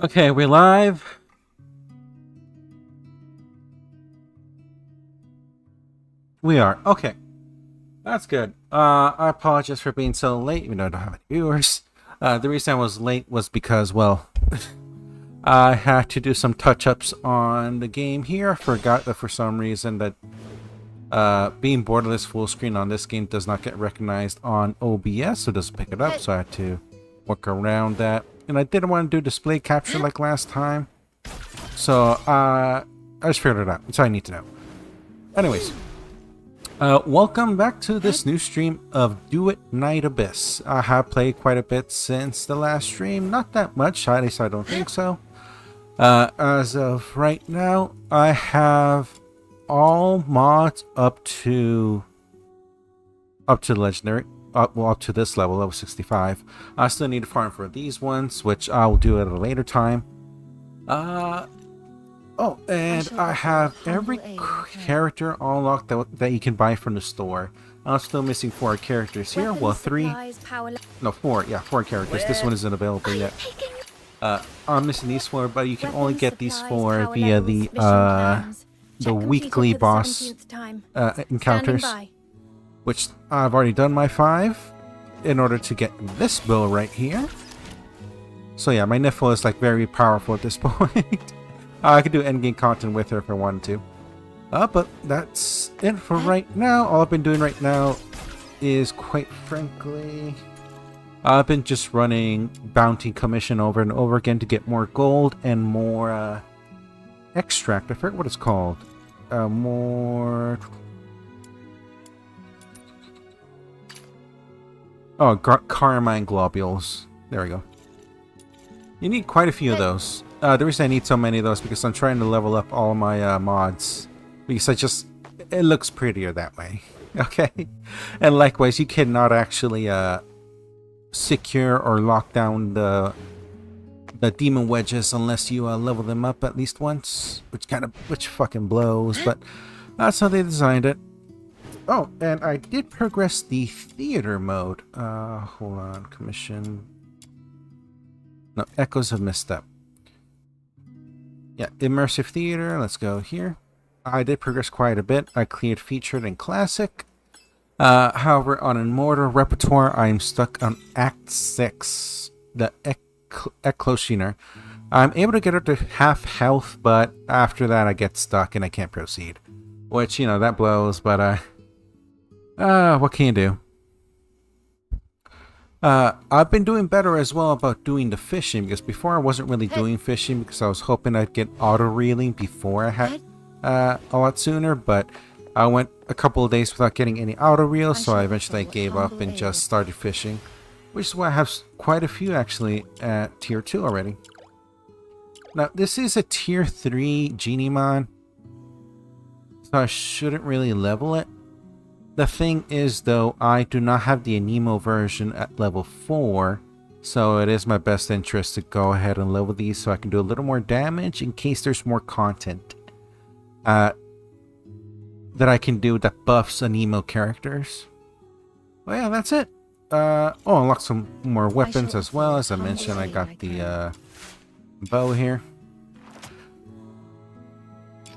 Okay, we're live. We are. Okay. That's good. I apologize for being so late, even though I don't have any viewers. The reason I was late was because, well, I had to do some touch-ups on the game here. I forgot that for some reason that being borderless full screen on this game does not get recognized on OBS, so it doesn't pick it up, so I had to work around that. And I didn't want to do display capture like last time, so I just figured it out. That's all I need to know. Anyways, welcome back to this new stream of Duet Night Abyss. I have played quite a bit since the last stream. Not that much, at least I don't think so. As of right now, I have all mods up to legendary. Up to this level 65. I still need to farm for these ones, which I will do at a later time. Oh, and I have every character unlocked that you can buy from the store. I'm still missing 4 characters here. Well, 3. No, 4. Yeah, 4 characters. This one isn't available yet. I'm missing these 4, but you can only get these 4 via the weekly boss encounters, which I've already done my 5 in order to get this bow right here. So yeah, my Niffle is like very powerful at this point. I could do endgame content with her if I wanted to. But that's it for right now. All I've been doing right now is, quite frankly, I've been just running bounty commission over and over again to get more gold and more extract. I forget what it's called. More... Oh, carmine globules. There we go. You need quite a few of those. The reason I need so many of those is because I'm trying to level up all my mods. Because it looks prettier that way. Okay? And likewise, you cannot actually secure or lock down the demon wedges unless you level them up at least once. Which fucking blows, but that's how they designed it. Oh, and I did progress the theater mode. Hold on, commission. No, echoes have messed up. Yeah, immersive theater. Let's go here. I did progress quite a bit. I cleared featured and classic. However, on immortal repertoire, I am stuck on Act 6, the Atlasia. I'm able to get up to half health, but after that, I get stuck and I can't proceed. Which, you know, that blows, but what can you do? I've been doing better as well about doing the fishing, because before I wasn't really doing fishing because I was hoping I'd get auto reeling before I had a lot sooner, but I went a couple of days without getting any auto reels, so I eventually gave up and just started fishing, which is why I have quite a few actually at tier 2 already. Now this is a tier 3 genie mon, so I shouldn't really level it. The thing is, though, I do not have the Anemo version at level 4, so it is my best interest to go ahead and level these so I can do a little more damage in case there's more content that I can do that buffs Anemo characters. Well, yeah, that's it. Unlock some more weapons as well. As I mentioned, I got the bow here.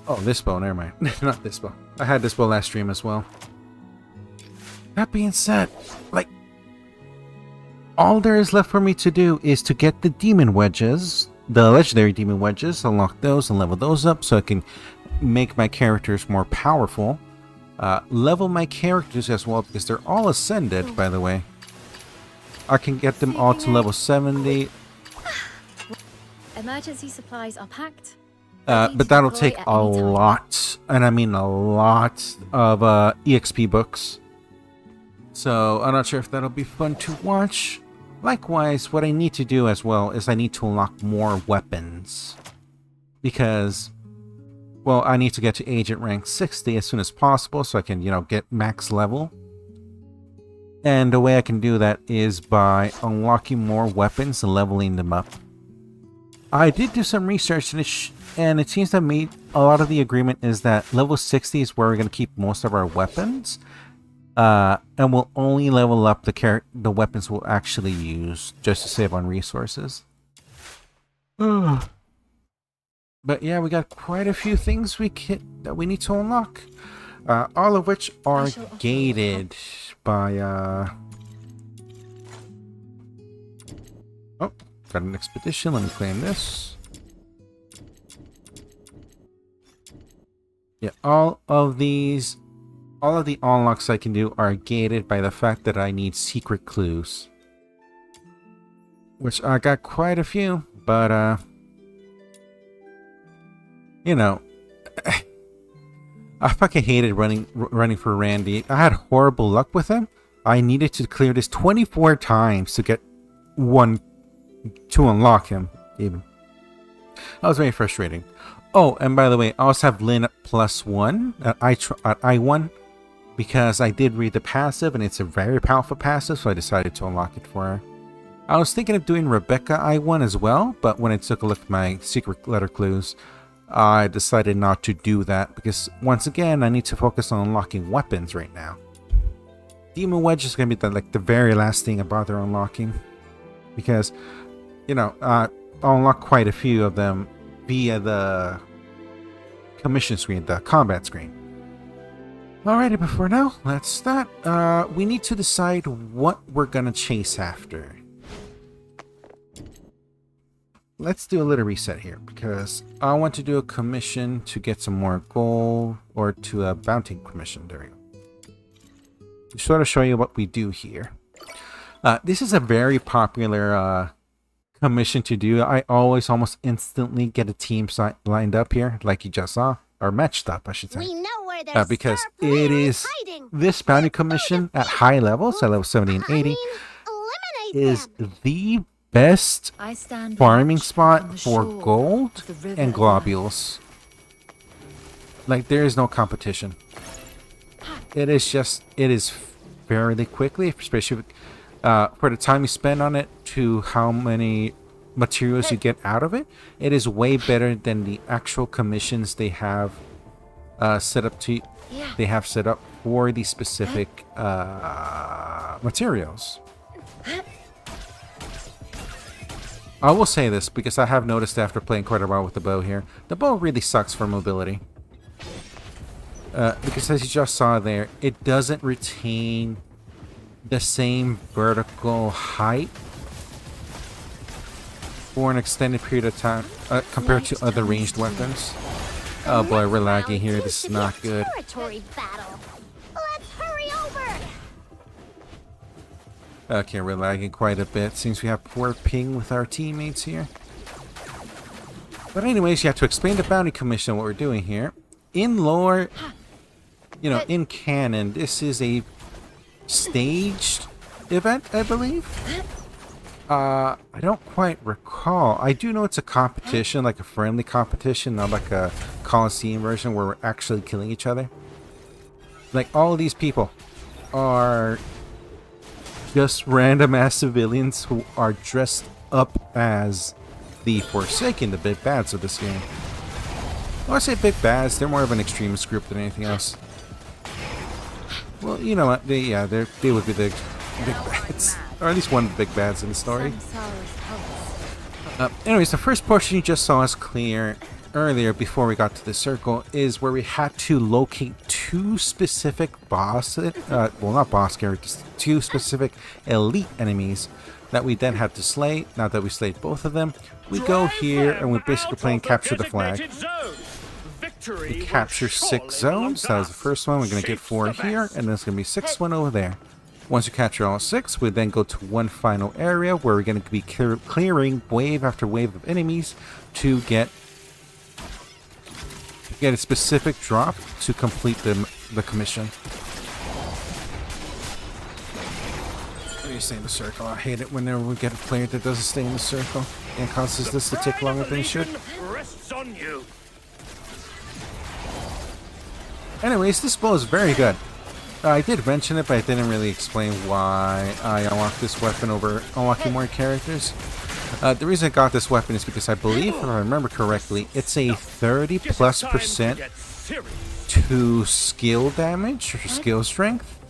Oh, this bow, never mind. Not this bow. I had this bow last stream as well. That being said, like, all there is left for me to do is to get the demon wedges, the legendary demon wedges, unlock those and level those up so I can make my characters more powerful. Level my characters as well, because they're all ascended, by the way. I can get them all to level 70. Emergency supplies are packed. But that'll take a lot, and I mean a lot, of EXP books. So I'm not sure if that'll be fun to watch. Likewise, what I need to do as well is I need to unlock more weapons. Because, well, I need to get to agent rank 60 as soon as possible so I can, you know, get max level. And the way I can do that is by unlocking more weapons and leveling them up. I did do some research and it seems that a lot of the agreement is that level 60 is where we're going to keep most of our weapons. And we'll only level up the weapons we'll actually use just to save on resources. But yeah, we got quite a few things that we need to unlock. All of which are gated by oh, got an expedition. Let me claim this. Yeah, all of the unlocks I can do are gated by the fact that I need secret clues. Which I got quite a few, but you know, I fucking hated running for Randy. I had horrible luck with him. I needed to clear this 24 times to get one to unlock him, even. That was very frustrating. Oh, and by the way, I also have Lynn at +1 at I1 because I did read the passive and it's a very powerful passive, so I decided to unlock it for her. I was thinking of doing Rebecca I1 as well, but when I took a look at my secret letter clues, I decided not to do that because once again I need to focus on unlocking weapons right now. Demon Wedge is going to be the very last thing I bother unlocking because, you know, I'll unlock quite a few of them via the commission screen, the combat screen. Alrighty, but for now, that's that. We need to decide what we're going to chase after. Let's do a little reset here because I want to do a commission to get some more gold, or to a bounty commission. There we go. To sort of show you what we do here. This is a very popular commission to do. I always almost instantly get a team lined up here, like you just saw, or matched up, I should say. We know where their because star player it is hiding. this bounty commission at high levels, at level 70 and 80, Eliminate is them. the best I stand farming watch spot on the for shore gold of the river and of globules. Like, there is no competition. It is fairly quickly, especially for the time you spend on it to how many materials you get out of it. It is way better than the actual commissions they have set up for the specific materials. I will say this because I have noticed after playing quite a while with the bow here, the bow really sucks for mobility. Because as you just saw there, it doesn't retain the same vertical height for an extended period of time compared to other ranged weapons. Oh boy, we're laggy here. This is not good. Territory battle. Let's hurry over. Okay, we're lagging quite a bit. Seems we have poor ping with our teammates here. But anyways, you have to explain the bounty commission, what we're doing here. In lore, you know, in canon, this is a staged event, I believe. I don't quite recall. I do know it's a competition, like a friendly competition, not like a Coliseum version where we're actually killing each other. Like, all of these people are just random ass civilians who are dressed up as the Forsaken, the big bads of this game. When I say big bads, they're more of an extremist group than anything else. Well, you know what? They would be the big bads, or at least one of the big bads in the story. Anyways, the first portion you just saw us clear earlier before we got to the circle is where we had to locate two specific bosses, well, not boss characters, two specific elite enemies that we then had to slay. Now that we slayed both of them, we go here and we're basically playing capture the flag. We capture 6 zones. That was the first one. We're going to get 4 here, and there's going to be 6 one over there. Once you capture all 6, we then go to one final area where we're going to be clearing wave after wave of enemies to get a specific drop to complete the commission. Let me stay in the circle. I hate it whenever we get a player that doesn't stay in the circle and causes this to take longer than it should. Anyways, this bow is very good. I did mention it, but I didn't really explain why I unlocked this weapon over unlocking more characters. The reason I got this weapon is because I believe, if I remember correctly, it's a 30+% to skill damage or skill strength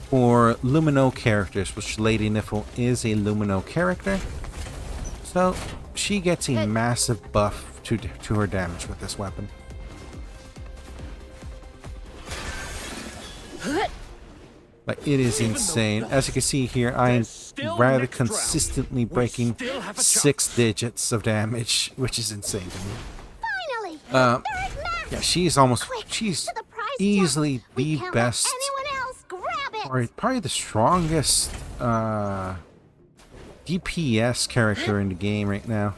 for Lumino characters, which Lady Niffle is a Lumino character. So she gets a massive buff to her damage with this weapon. Like, it is insane. As you can see here, I am rather consistently breaking 6 digits of damage, which is insane to me. Finally! Yeah, she's easily the best, Anyone else, grab it! or probably the strongest DPS character in the game right now.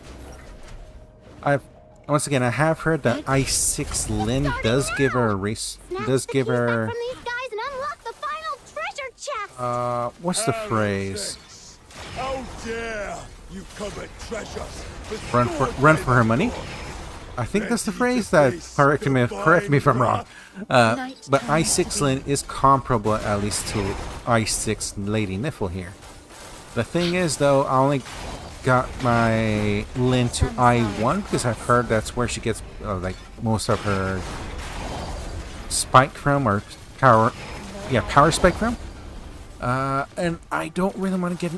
Once again, I have heard that I6 Lin does give her a race, does give her. From these guys and unlock the final treasure chest. What's the phrase? How dare you covet treasures? Run for her money. I think that's the phrase. That correct me if I'm wrong. But I6 Lin is comparable at least to I6 Lady Niffle here. The thing is, though, I only got my Lin to I1 because I've heard that's where she gets like most of her spike from, or power spike from. And I don't really want to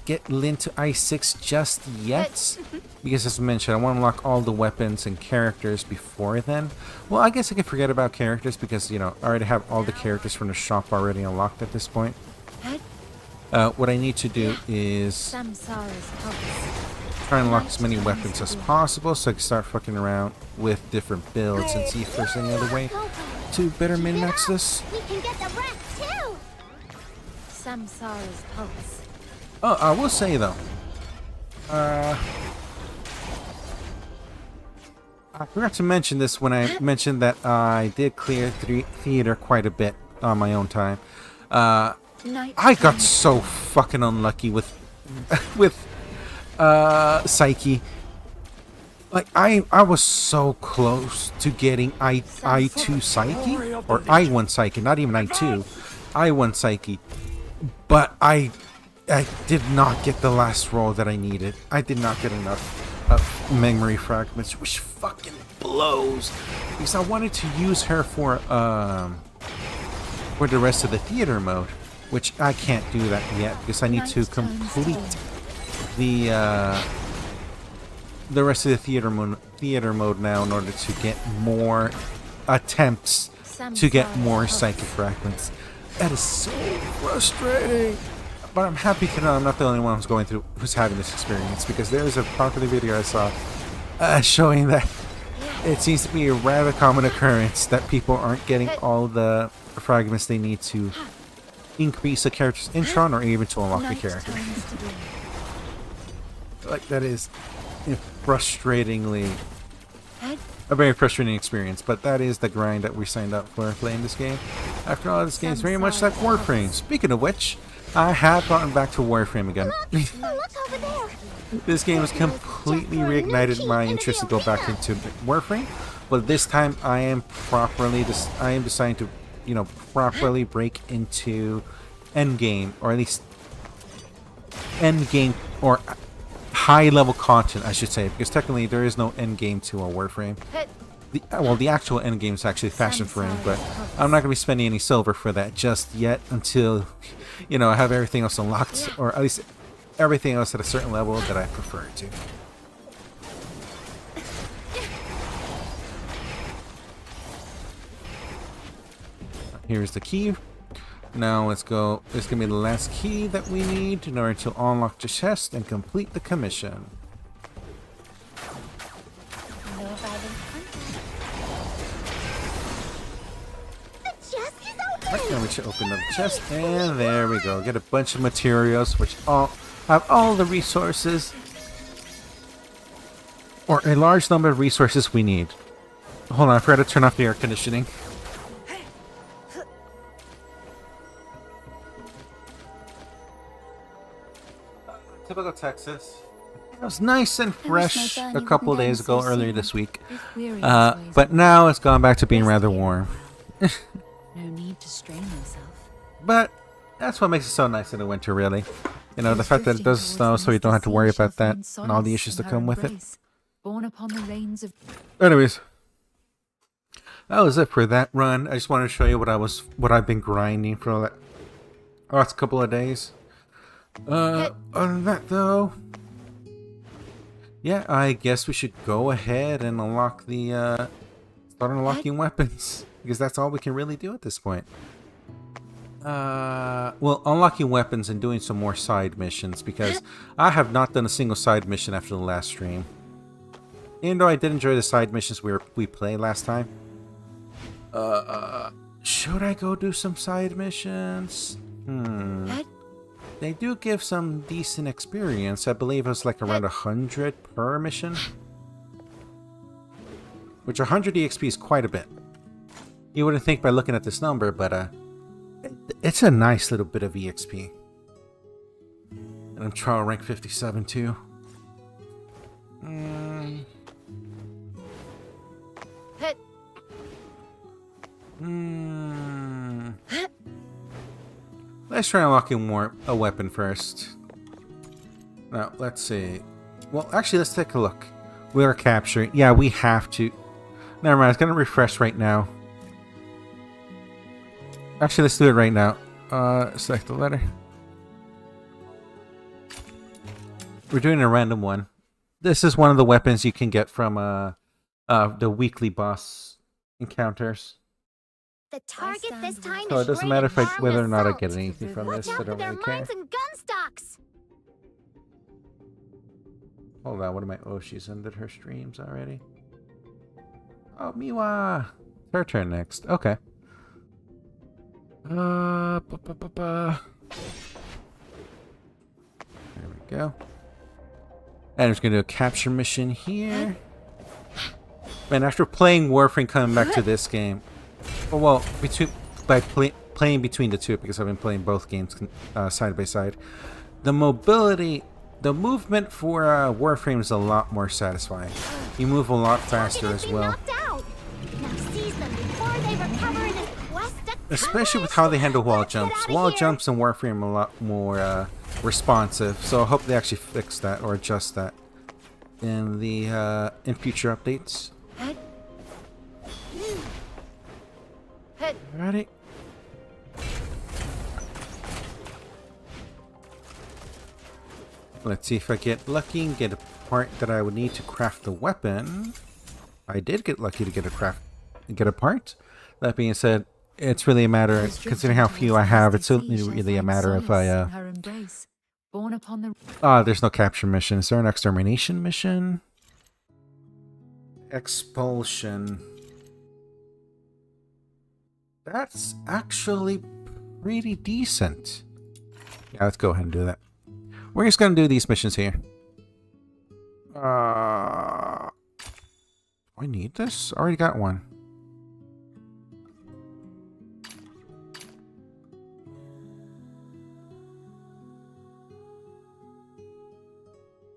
get Lin to I6 just yet, because as I mentioned, I want to unlock all the weapons and characters before then. Well, I guess I can forget about characters because, you know, I already have all the characters from the shop already unlocked at this point. What I need to do is try and unlock as many weapons as possible so I can start fucking around with different builds and see if there's any other way to better min-max this. We can get the rest too. Samsara's pulse. Oh, I will say though, I forgot to mention this when I mentioned that I did clear theater quite a bit on my own time. I got so fucking unlucky with Psyche. Like I was so close to getting I2 Psyche, or I1 Psyche, not even I2, I1 Psyche, but I did not get the last roll that I needed. I did not get enough memory fragments, which fucking blows, because I wanted to use her for the rest of the theater mode, which I can't do that yet because I need to complete the rest of the theater mode now in order to get more attempts to get more psychic fragments. That is so frustrating. But I'm happy to know I'm not the only one who's having this experience, because there is a popular video I saw showing that it seems to be a rather common occurrence that people aren't getting all the fragments they need to increase a character's intron or even to unlock the character. Like, that is frustratingly a very frustrating experience, but that is the grind that we signed up for playing this game. After all, this game is very much like Warframe. Speaking of which, I have gotten back to Warframe again. Look over there. This game has completely reignited my interest to go back into Warframe, but this time I am deciding to, you know, properly break into endgame, or at least endgame or high level content, I should say, because technically there is no endgame to a Warframe. The actual endgame is actually Fashion Frame, but I'm not going to be spending any silver for that just yet until, you know, I have everything else unlocked, or at least everything else at a certain level that I prefer to. Here's the key. Now let's go. This is going to be the last key that we need in order to unlock the chest and complete the commission. Right, now we should open up the chest, and there we go. Get a bunch of materials, which all have all the resources, or a large number of resources we need. Hold on, I forgot to turn off the air conditioning. Typical Texas. It was nice and fresh a couple days ago, earlier this week. But now it's gone back to being rather warm. No need to strain yourself. But that's what makes it so nice in the winter, really. You know, the fact that it does snow, so you don't have to worry about that and all the issues that come with it. Born upon the reins of... Anyways, that was it for that run. I just wanted to show you what I've been grinding for the last couple of days. Other than that, though, Yeah, I guess we should go ahead and unlock the, start unlocking weapons. Because that's all we can really do at this point. Well, unlocking weapons and doing some more side missions. Because I have not done a single side mission after the last stream. Even though I did enjoy the side missions we played last time. Should I go do some side missions? They do give some decent experience. I believe it was like around 100 per mission. Which 100 EXP is quite a bit. You wouldn't think by looking at this number, but it's a nice little bit of EXP. And I'm trial rank 57 too. Let's try unlocking a weapon first. Now, let's see. Well, actually, let's take a look. We are capturing. Yeah, we have to. Never mind, it's going to refresh right now. Actually, let's do it right now. Select the letter. We're doing a random one. This is one of the weapons you can get from the weekly boss encounters. The target this time So is it doesn't matter if whether or not I get anything from this. Watch I out for don't their really care. mines and gun stocks. Hold on, what am I? Oh, she's ended her streams already. Oh, Miwa! Her turn next. Okay. There we go. And I'm just gonna do a capture mission here. And after playing Warframe, coming back to this game. Well, playing between the two, because I've been playing both games side by side. The mobility, the movement for Warframe is a lot more satisfying. You move a lot faster as well. Especially with how they handle wall jumps. Wall jumps in Warframe are a lot more responsive, so I hope they actually fix that or adjust that in the in future updates. Alrighty. Let's see if I get lucky and get a part that I would need to craft the weapon. I did get lucky to get a part. That being said, it's really a matter, considering how few I have, it's really a matter of there's no capture mission. Is there an extermination mission? Expulsion. That's actually pretty decent. Yeah, let's go ahead and do that. We're just gonna do these missions here. Do I need this? I already got one.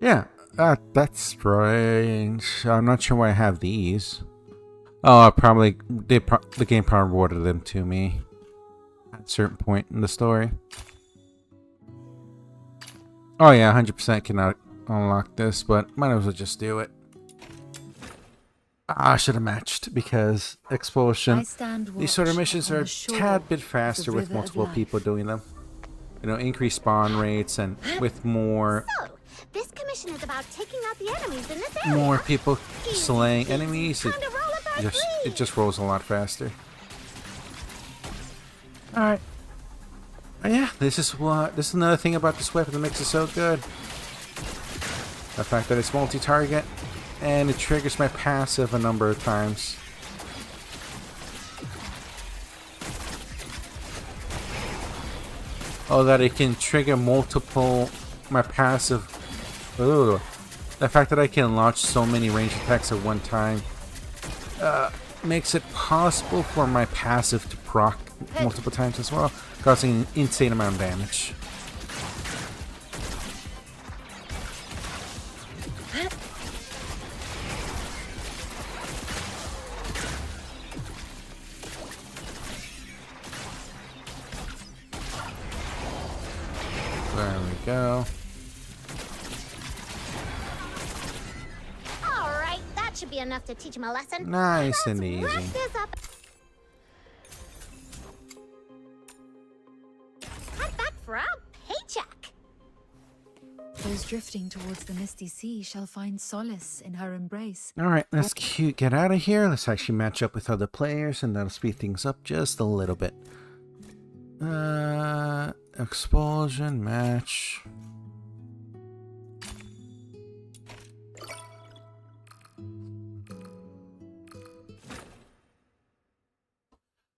Yeah, that's strange. I'm not sure why I have these. Oh, the game probably awarded them to me at a certain point in the story. Oh yeah, 100% cannot unlock this, but might as well just do it. I should have matched, because expulsion, these sort of missions are a tad bit faster with multiple people doing them. You know, increased spawn rates and with more... So, this commission is about taking out the enemies in this area. More people slaying enemies, it just rolls a lot faster. Alright. Yeah, this is another thing about this weapon that makes it so good. The fact that it's multi-target, and it triggers my passive a number of times. Oh, that it can trigger my passive. Ooh, the fact that I can launch so many ranged attacks at one time makes it possible for my passive to proc multiple times as well, causing an insane amount of damage. There we go. Alright, that should be enough to teach him a lesson. Nice and Let's wrap easy. this up. Head back for a paycheck. The Those drifting towards the misty sea shall find solace in her embrace. Alright, let's get out of here. Let's actually match up with other players, and that'll speed things up just a little bit. Expulsion match.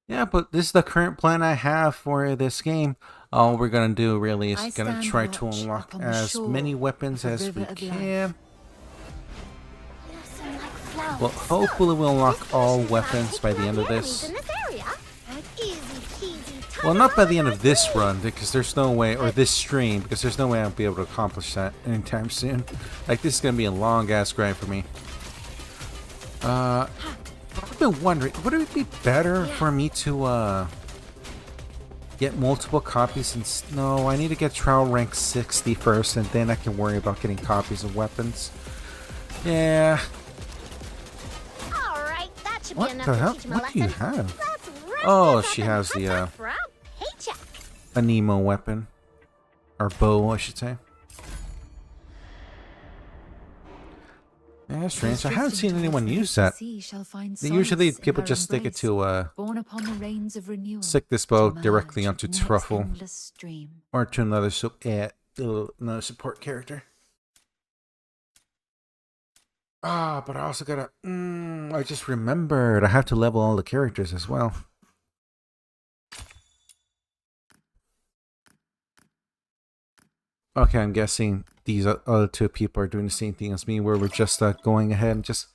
Yeah, but this is the current plan I have for this game. All we're gonna do really is gonna try to unlock as many weapons as we can. Well, hopefully we'll unlock all weapons by the end of this. Well, not by the end of this run, because there's no way, or this stream, because there's no way I'll be able to accomplish that anytime soon. Like, this is gonna be a long-ass grind for me. I've been wondering, would it be better for me to, get multiple copies and... No, I need to get trial rank 60 first, and then I can worry about getting copies of weapons. Yeah. Alright, that should be What enough the to hell? teach him a What do you lesson. have? Let's rip Oh, this she up and has the, hunt for a paycheck. a Nemo weapon. Or bow, I should say. Yeah, that's strange. I haven't seen anyone use that. Usually people just stick it to, stick this bow directly onto Truffle. Or to another, another support character. Ah, but I also gotta... I just remembered. I have to level all the characters as well. Okay, I'm guessing these other two people are doing the same thing as me, where we're just going ahead and just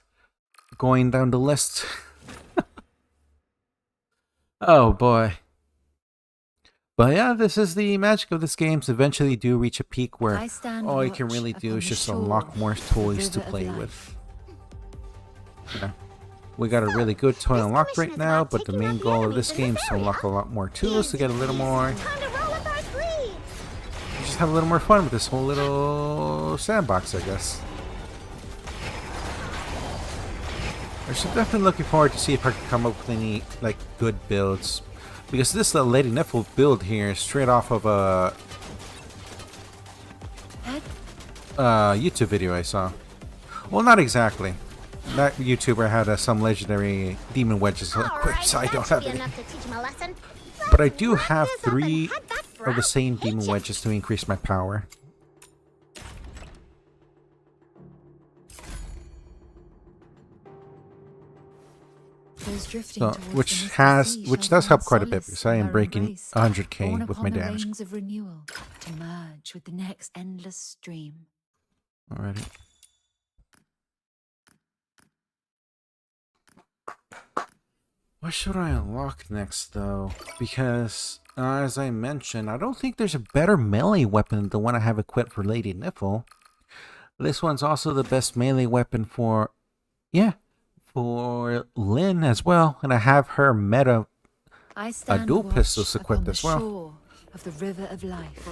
going down the list. Oh boy. But yeah, this is the magic of this game. Eventually you do reach a peak where all you can really do is just unlock more toys to play with. Yeah. We got a really good toy unlocked right now, but the main goal of this game is to unlock a lot more tools to get a little more... Just have a little more fun with this whole little sandbox, I guess. I'm definitely looking forward to see if I can come up with any like good builds, because this Lady Niffle build here is straight off of a YouTube video I saw. Well, not exactly. That YouTuber had some legendary demon wedges equipped, so I don't have any. But I do have 3 of the same demon wedges to increase my power. So, which does help quite a bit, because I am breaking 100k with my damage. Alrighty. What should I unlock next, though? Because, as I mentioned, I don't think there's a better melee weapon than the one I have equipped for Lady Niffle. This one's also the best melee weapon for... Yeah, for Lynn as well. And I have her meta dual pistols equipped as well. Of the river of life.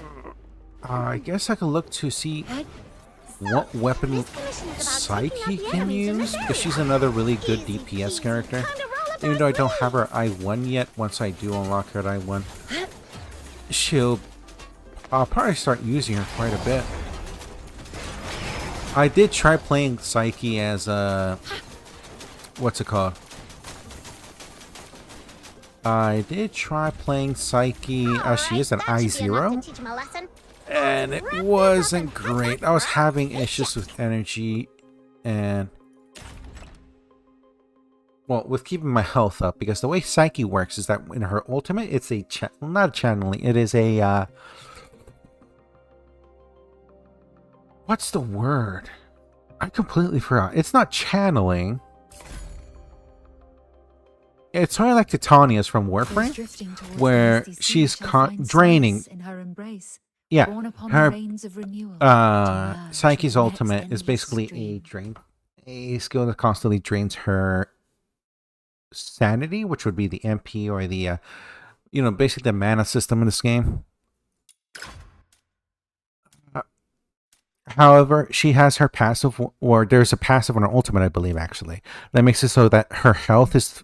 I guess I can look to see what weapon Psyche can use, because she's another really good DPS character. Even though I don't have her I1 yet, once I do unlock her at I1, I'll probably start using her quite a bit. I did try playing Psyche as what's it called? I did try playing Psyche as she is an I0, and it wasn't great. I was having issues with energy and... Well, with keeping my health up, because the way Psyche works is that in her ultimate, it's a not a channeling, it is a what's the word? I completely forgot. It's not channeling. It's sort of like Titania's from Warframe, where she's draining. Yeah, her Psyche's ultimate is basically a skill that constantly drains her sanity, which would be the MP or the basically the mana system in this game. However, she has her passive, or there's a passive on her ultimate, I believe, actually, that makes it so that her health is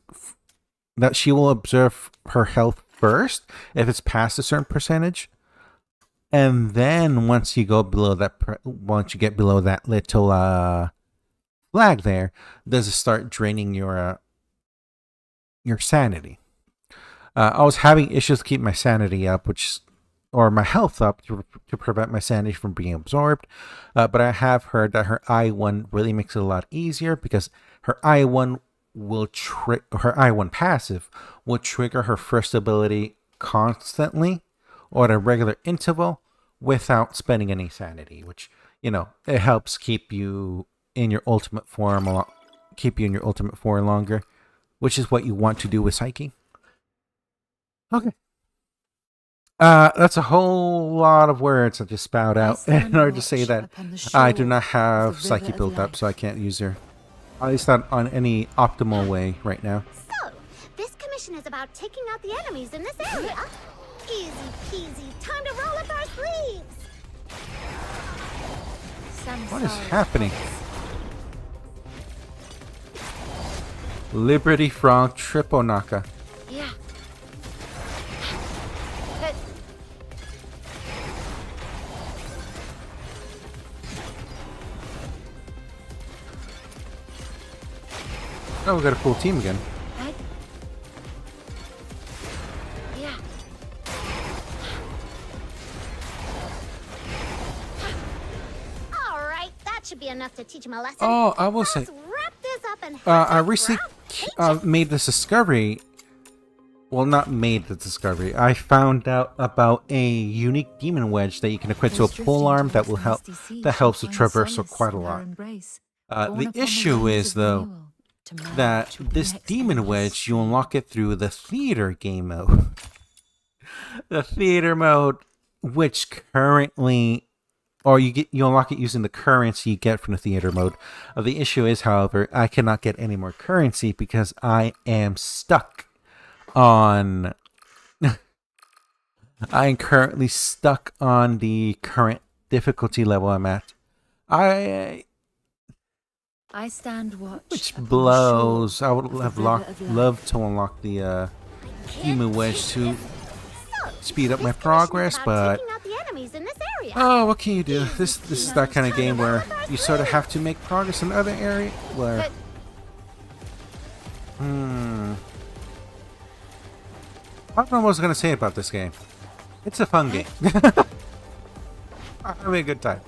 that she will observe her health first if it's past a certain percentage. And then once you go below that, once you get below that little flag there, does it start draining your sanity. I was having issues to keep my sanity up, or my health up to prevent my sanity from being absorbed. But I have heard that her I1 really makes it a lot easier because her I1 her I1 passive will trigger her first ability constantly or at a regular interval without spending any sanity, which, it helps keep you in your ultimate form longer, which is what you want to do with Psyche. Okay. That's a whole lot of words I just spout out in order to say that I do not have Psyche built up, so I can't use her. At least not on any optimal way right now. So, this commission is about taking out the enemies in this area. Easy peasy, time to roll up our sleeves. What is happening? Liberty Frog Triple Naka. Yeah. Oh, we got a full team again. Yeah. All right, that should be enough to teach him a lesson. Oh, I will say, Let's wrap this up and I recently made this discovery. Well, not made the discovery. I found out about a unique demon wedge that you can equip to a polearm that will help. That helps with traversal quite a lot. The issue is though that this demon wedge, you unlock it through the theater game mode. The theater mode, which currently, or you unlock it using the currency you get from the theater mode. The issue is, however, I cannot get any more currency because I am stuck on. I am currently stuck on the current difficulty level I'm at. I stand watch. Which blows. I would have loved to unlock the demon wedge to speed up my progress, but oh, what can you do? This is that kind of game where you sort of have to make progress in other areas. Where I don't know what I was gonna say about this game. It's a fun game. I'm having a good time.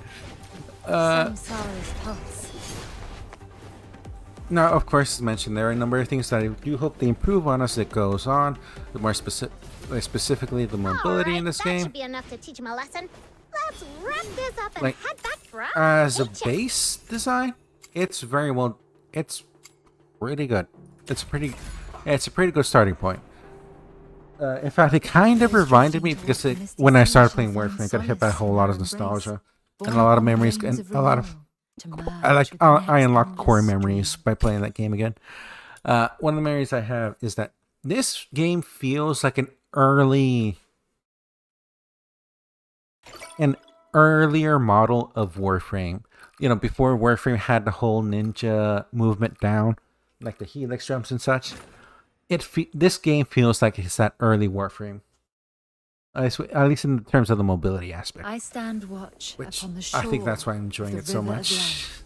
Now, of course, as mentioned, there are a number of things that I do hope they improve on as it goes on. The more specifically, the mobility in this game. That should be enough to teach him a lesson. Let's wrap this up and head back for our as a paycheck. base design, it's very well. It's really good. It's a pretty good starting point. In fact, it kind of reminded me because when I started playing Warframe, I got hit by a whole lot of nostalgia and a lot of memories and a lot of. I unlocked core memories by playing that game again. One of the memories I have is that this game feels like an earlier model of Warframe. Before Warframe had the whole ninja movement down, like the helix jumps and such. This game feels like it's that early Warframe. At least in terms of the mobility aspect. I stand watch Which upon the shore. I think that's why I'm enjoying the it so river of much. life.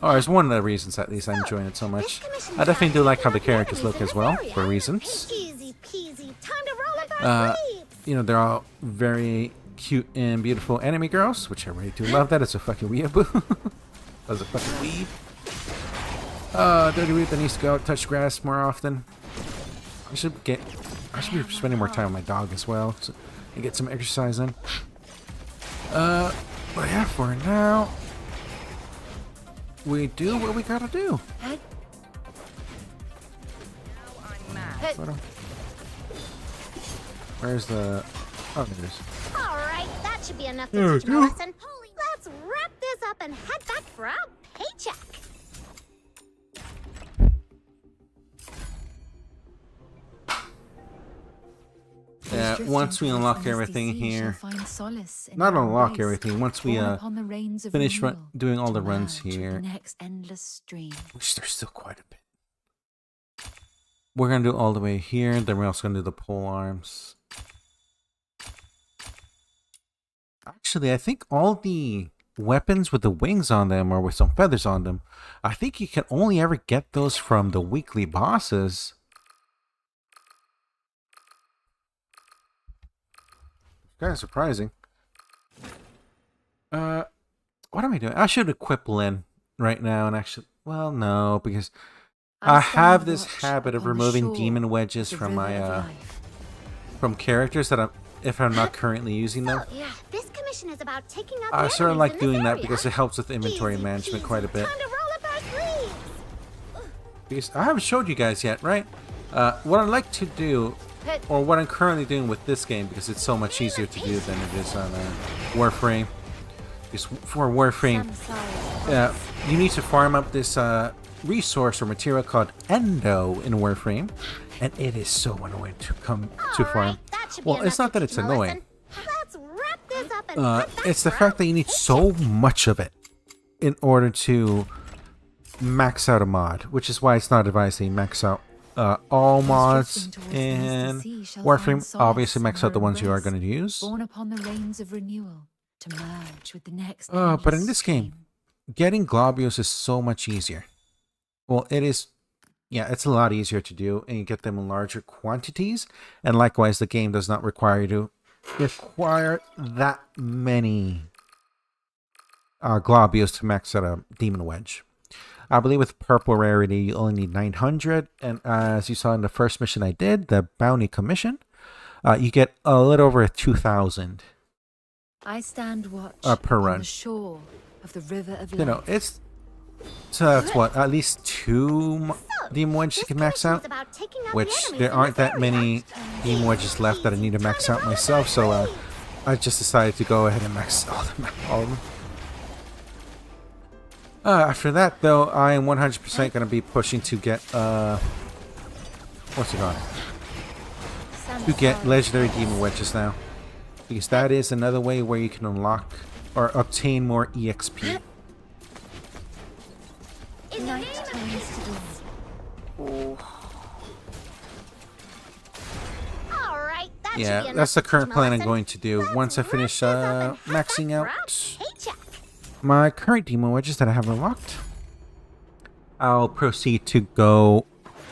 Oh, it's one of the reasons at least I'm enjoying it so much. I definitely do like how the characters look as well, for reasons. Easy peasy, time to roll up our sleeves. They're all very cute and beautiful anime girls, which I really do love that. It's a fucking weeaboo. That's a fucking weeb. Dirty weeb that needs to go out, touch grass more often. I should be spending more time with my dog as well, and get some exercise in. But yeah, for now, we do what we gotta do. Where's the... Oh, there it is. Alright, that should be enough to teach him a lesson. Let's wrap this up and head back for our paycheck. Yeah, once we unlock everything here, not unlock everything, once we finish doing all the runs here, which there's still quite a bit. We're going to do all the way here, then we're also going to do the pole arms. Actually, I think all the weapons with the wings on them or with some feathers on them, I think you can only ever get those from the weekly bosses. Kind of surprising. What am I doing? I should equip Lynn right now and actually... Well, no, because I have this habit of removing demon wedges from my from characters that if I'm not currently using them. So, yeah, this commission is about taking out I the sort of enemies like in doing this that area. because it helps with inventory Easy management peasy. quite a bit. Time to roll up our sleeves. Because I haven't showed you guys yet, right? What I'd like to do, or what I'm currently doing with this game, because it's so much easier to do than it is on Warframe. Is for Warframe, you need to farm up this resource or material called Endo in Warframe, and it is so annoying to farm. Alright, that should be Well, it's enough not to that it's teach 'em a annoying. lesson. Let's wrap this up and head back It's the for fact that you need so much of it in order to max out a mod, which is why it's not advised that you max out all mods in Warframe. Obviously, max out the ones you are going to use. Born upon the rains of renewal to merge with the next. But in this game, getting globules is so much easier. Well, it is. Yeah, it's a lot easier to do, and you get them in larger quantities. And likewise, the game does not require you to require that many globules to max out a demon wedge. I believe with purple rarity, you only need 900. And as you saw in the first mission I did, the bounty commission, you get a little over 2,000 I stand watch per on run. the shore of the river of You know, life. it's... So that's what, at least 2 demon wedges you can max out. Which, there aren't that many demon wedges left that I need to max out myself. So I just decided to go ahead and max all of them. After that, though, I am 100% going to be pushing to get, what's it called? To get legendary demon wedges now. Because that is another way where you can unlock or obtain more EXP. Night turns to dawn. Alright, that should Yeah, be enough that's the to current teach 'em a plan I'm lesson. going to do. Let's Once I wrap finish this up and head maxing back for our out paycheck. my current demon wedges that I have unlocked, I'll proceed to go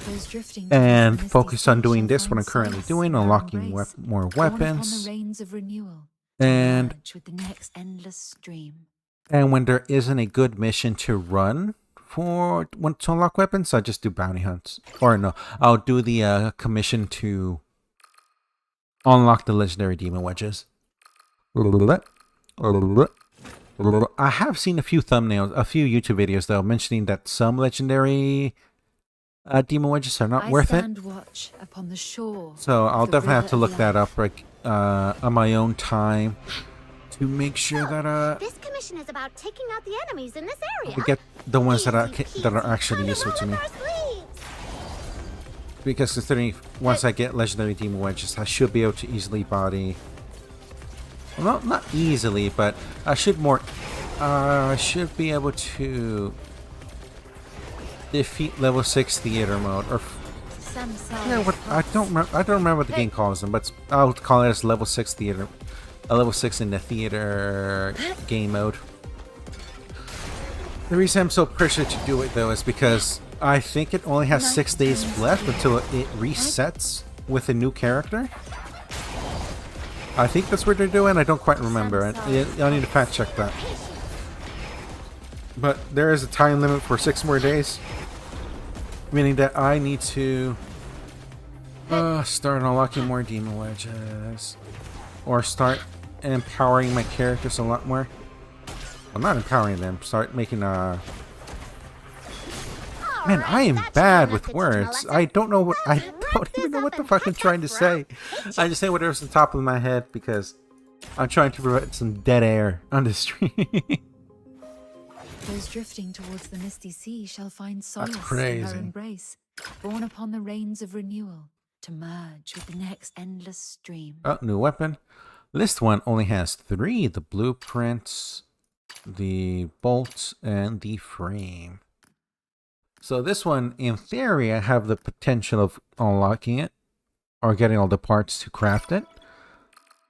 Those drifting and towards the misty focus on sea doing shall this, what I'm find currently solace doing, in our unlocking embrace. more Born upon weapons. the rains of renewal And to merge with the next endless stream. And when there isn't a good mission to run for to unlock weapons, I just do bounty hunts. Or no, I'll do the commission to unlock the legendary demon wedges. I have seen a few thumbnails, a few YouTube videos though, mentioning that some legendary demon wedges are not worth it. stand watch upon the shore. So I'll of the definitely have river to of look that life. up like on my own time to make sure that This commission is about taking out the enemies in this area. I get the ones that are Easy that are peasy. actually Time useful to roll me. up our sleeves. Because considering once I get legendary demon wedges, I should be able to easily body. Well, not easily, but I should be able to defeat level 6 theater mode, or yeah, what I don't remember what the game calls them, but I'll call it as level 6 theater, a level 6 in the theater game mode. The reason I'm so pressured to do it though is because I think it only has 6 days left until it resets with a new character. I think that's what they're doing. I don't quite remember. I'll need to fact check that. But there is a time limit for 6 more days, meaning that I need to start unlocking more demon wedges, or start empowering my characters a lot more. Well, not empowering them. Start making Man, I am bad with words. I don't know what I don't even know what the fuck I'm trying to say. I just say whatever's on top of my head because I'm trying to prevent some dead air on the stream. Those drifting towards the misty sea shall find solace in crazy. her embrace, born upon the rains of renewal to merge with the next endless stream. Oh, new weapon. List 1 only has 3: the blueprints, the bolts, and the frame. So this one, in theory, I have the potential of unlocking it or getting all the parts to craft it.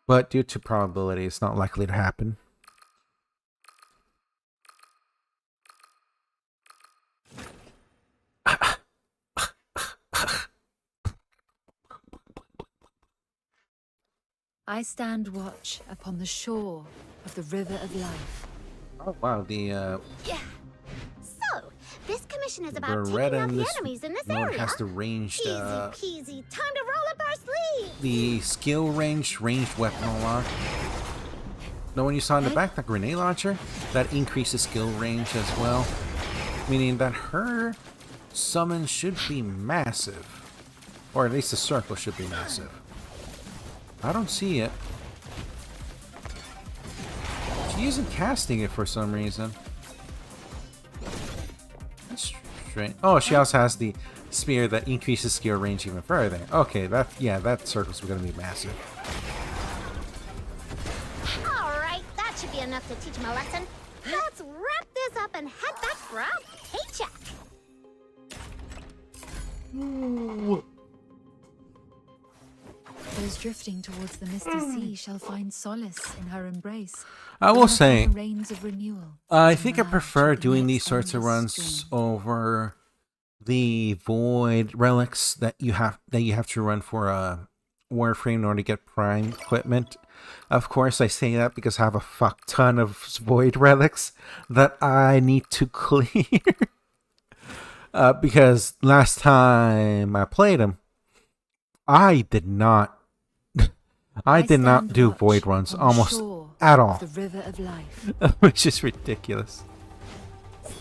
but due to probability, it's not likely to happen. I stand watch upon the shore of the river of life. Oh wow, the Yeah. So, this commission is about taking Beretta out in the this enemies in this mode area. has the ranged, Easy peasy. Time to roll up our sleeves. the skill ranged weapon unlock. The one you saw in the back, the grenade launcher, that increases skill range as well, meaning that her summon should be massive, or at least the circle should be massive. I don't see it. She isn't casting it for some reason. That's strange. Oh, she also has the spear that increases skill range even further. Okay, that circle's gonna be massive. Alright, that should be enough to teach him a lesson. Let's wrap this up and head back for our paycheck. Those drifting towards the misty sea shall find solace in her embrace. I will Borne upon say, the rains of renewal, I to think I merge prefer with the doing next these sorts of endless runs stream. over the void relics that you have to run for a Warframe in order to get prime equipment. Of course, I say that because I have a fuck ton of void relics that I need to clear. Because last time I played them, I did not stand do watch void runs upon the almost shore at of all, The river of life. which is ridiculous. So,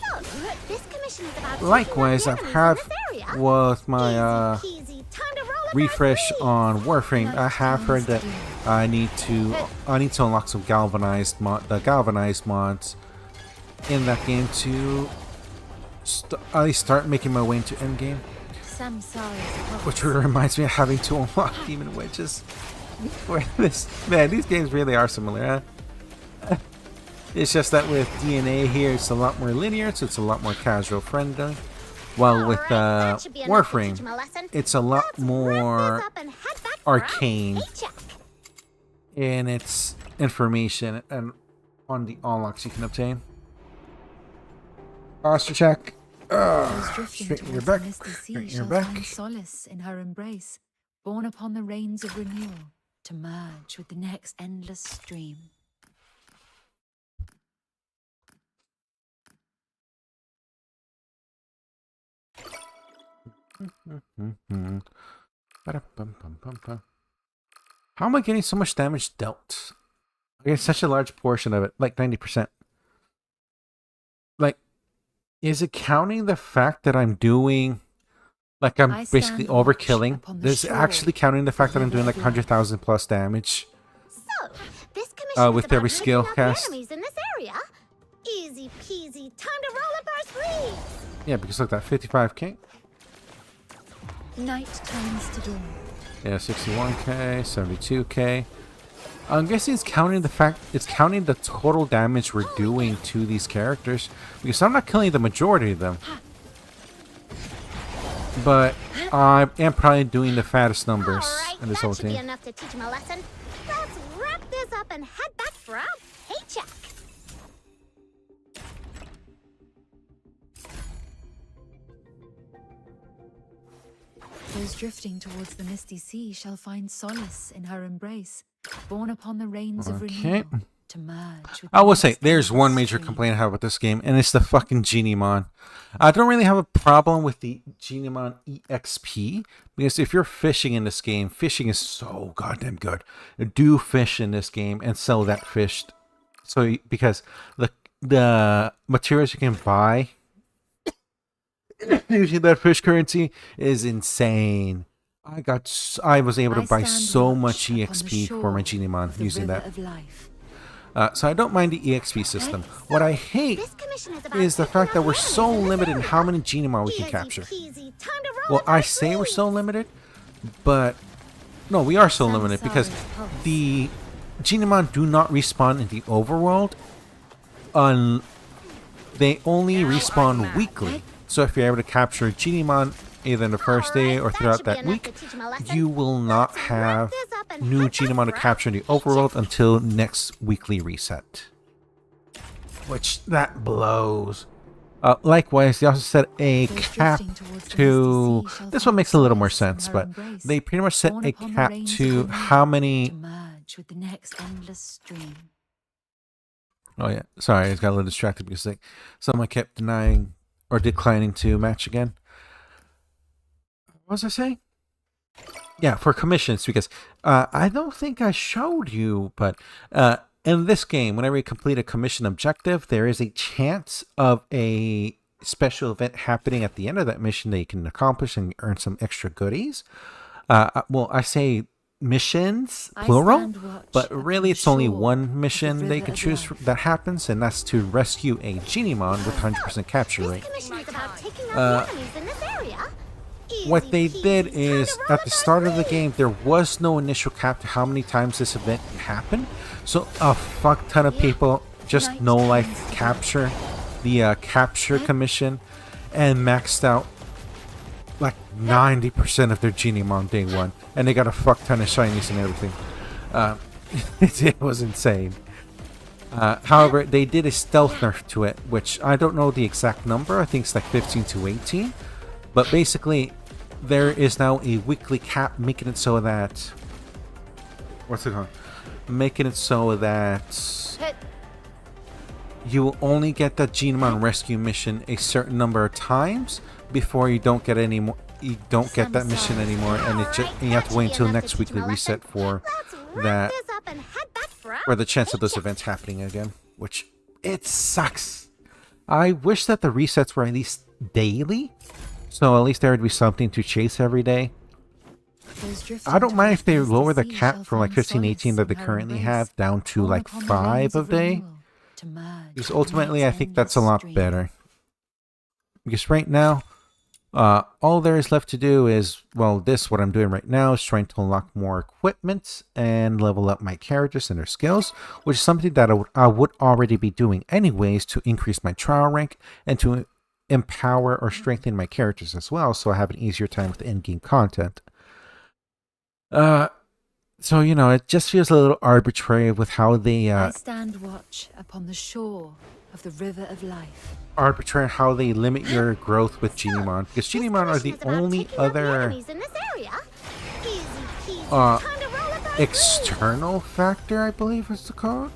this commission is about Likewise, taking I've out had the enemies in this area. with my Easy peasy. Time to roll up our refresh sleeves. on Warframe, I have heard that I need to unlock some the galvanized mods in that game to at least start making my way into endgame. Samsara's Which reminds me of having to unlock demon wedges. Where these games really are similar, huh? It's just that with DNA here, it's a lot more linear, so it's a lot more casual friendly. While with Alright, that should be enough to teach him Warframe, a lesson. it's a lot Let's wrap more this up and head back for our arcane paycheck. in its information and on the unlocks you can obtain. Posture check. Those drifting Straighten your towards back. the misty sea Straighten your shall back. find solace in her embrace, borne upon the rains of renewal, to merge with the next endless stream. Ba-da-bum-bum-bum-bum. How am I getting so much damage dealt? I get such a large portion of it, like 90%. Like, is it counting the fact that I'm doing, like I'm I basically stand watch overkilling? upon the Is it shore actually counting the fact that I'm doing like river of life. 100,000 plus damage? So, this commission With is about every taking skill out the cast? enemies in this area. Easy peasy. Time to roll up our sleeves. Yeah, because look, that 55k. Night turns to dawn. Yeah, 61k, 72k. I'm guessing it's counting the total damage we're doing to these characters, because I'm not killing the majority of them. But I am probably doing the fattest numbers Alright, in this that whole should be team. enough to teach him a lesson. Let's wrap this up and head back for our paycheck. Those drifting towards the misty sea shall find solace in her embrace, borne upon the rains of Okay. renewal, to merge with I the will say, next there's endless one major stream. complaint I have with this game, and it's the fucking Genimon. I don't really have a problem with the Genimon EXP, because if you're fishing in this game, fishing is so goddamn good. Do fish in this game and sell that fish. So, because the materials you can buy using that fish currency is insane. I was able to I buy stand so watch much upon the EXP shore for my of Genimon the using river that. of life. So I don't mind the EXP system. What I hate This commission is about is the taking fact out that the we're enemies so in this limited in area. how many Genimon we can Easy capture. peasy. Time to roll Well, up our I say we're so sleeves. limited, but no, we are so limited because the Genimon do not respawn in the overworld. They only respawn weekly. So if you're able to capture a Genimon either in the first day or Alright, throughout should be that enough week, to teach him a lesson. you will not Let's wrap have this up and new head back Genimon to for a capture in the overworld until next weekly reset. Which, that blows. Likewise, they also set a cap to... This one makes a little more sense, but they pretty much set a cap to how many... With the next endless stream. Oh yeah, sorry, I got a little distracted because someone kept denying or declining to match again. What was I saying? Yeah, for commissions, because I don't think I showed you, but in this game, whenever you complete a commission objective, there is a chance of a special event happening at the end of that mission that you can accomplish and earn some extra goodies. Well, I say missions, plural, but really it's only one mission they can choose that happens, and that's to rescue a Genimon with 100% capture rate. What they did is, at the start of the game, there was no initial cap to how many times this event happened, so a fuck ton of people just no-life capture the capture commission and maxed out like 90% of their Genimon day one, and they got a fuck ton of shinies and everything. It was insane. However, they did a stealth nerf to it, which I don't know the exact number. I think it's like 15 to 18. But basically, there is now a weekly cap, making it so that... What's it called? Making it so that you will only get that Genimon rescue mission a certain number of times before you don't get any more. You don't get that mission anymore, and you have to wait until next weekly reset for that, for the chance of those events happening again. Which, it sucks. I wish that the resets were at least daily, so at least there would be something to chase every day. I don't mind if they lower the cap from like 15, 18 that they currently have down to like 5 a day, because ultimately I think that's a lot better. Because right now, all there is left to do is, well, what I'm doing right now is trying to unlock more equipment and level up my characters and their skills, which is something that I would already be doing anyways to increase my trial rank and to empower or strengthen my characters as well, so I have an easier time with in-game content. So, you know, it just feels a little arbitrary with how they... I stand watch upon the shore of the river of life. Arbitrary how they limit your growth with Genimon, because Genimon are the only other external factor, I believe is the called.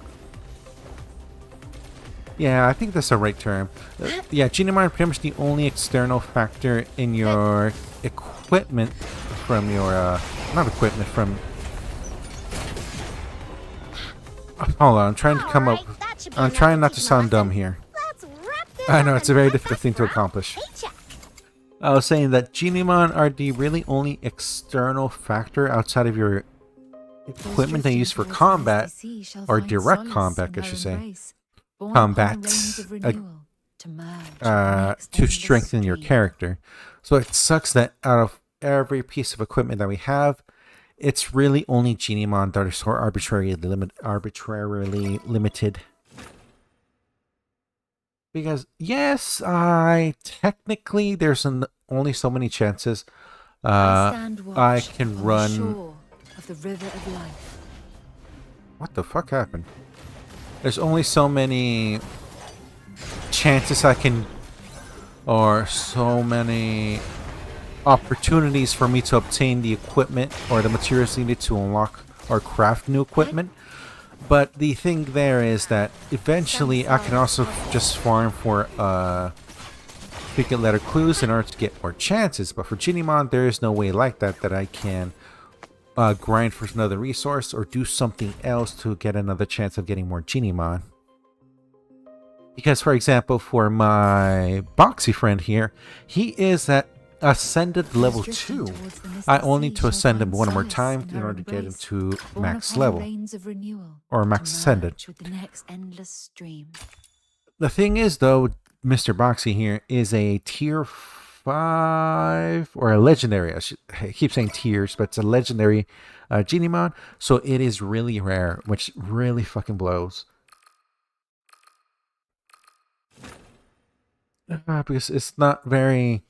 Yeah, I think that's the right term. Yeah, Genimon are pretty much the only external factor in your equipment from your not equipment, from... Hold on, I'm trying to come up... I'm trying not to sound dumb here. I know, it's a very difficult thing to accomplish. I was saying that Genimon are the really only external factor outside of your equipment they use for combat, or direct combat, I should say. Combat, to strengthen your character. So it sucks that out of every piece of equipment that we have, it's really only Genimon that are so arbitrarily limited. Because, yes, technically, there's only so many chances I can run... What the fuck happened? There's only so many chances I can... Or so many opportunities for me to obtain the equipment or the materials needed to unlock or craft new equipment. But the thing there is that eventually I can also just farm for freaking letter clues in order to get more chances. But for Genimon, there is no way like that I can grind for another resource or do something else to get another chance of getting more Genimon. Because, for example, for my Boxy friend here, he is at Ascended level 2. I only need to ascend him one more time in order to get him to max level. Or max Ascended. The thing is, though, Mr. Boxy here is a tier 5, or a legendary. I keep saying tiers, but it's a legendary Genimon. So it is really rare, which really fucking blows. Because it's not very...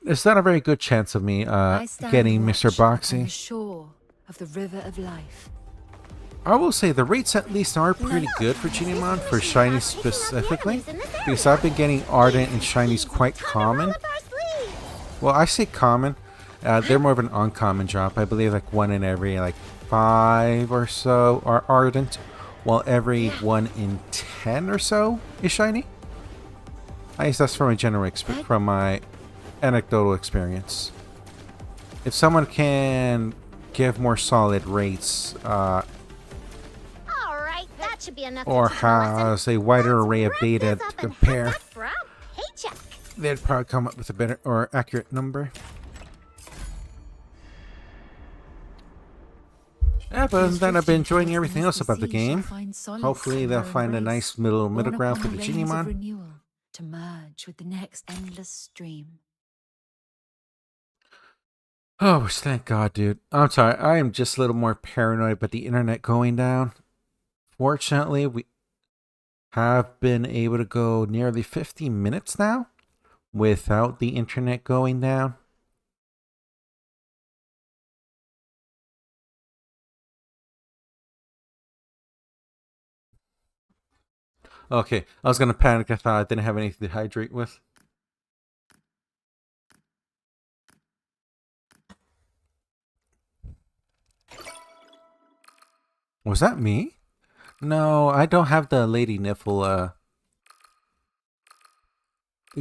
It's not a very good chance of me getting Mr. Boxy. of the river of life. I will say the rates at least are pretty good for Genimon, for shinies specifically, because I've been getting ardent and shinies quite common. Well, I say common. They're more of an uncommon drop. I believe like 1 in every like 5 or so are ardent, while every 1 in 10 or so is shiny. I guess that's from from my anecdotal experience. If someone can give more solid rates, should be enough or has a wider array of data to compare, paycheck. they'd probably come up with a better or accurate number. Yeah, but other than that, I've been enjoying everything else about the game. Hopefully they'll find a nice middle ground for the Genimon. To merge with the next endless stream. Oh, thank God, dude. I'm sorry, I am just a little more paranoid about the internet going down. Fortunately, we have been able to go nearly 50 minutes now without the internet going down. Okay, I was going to panic. I thought I didn't have anything to hydrate with. Was that me? No, I don't have the Lady Niffle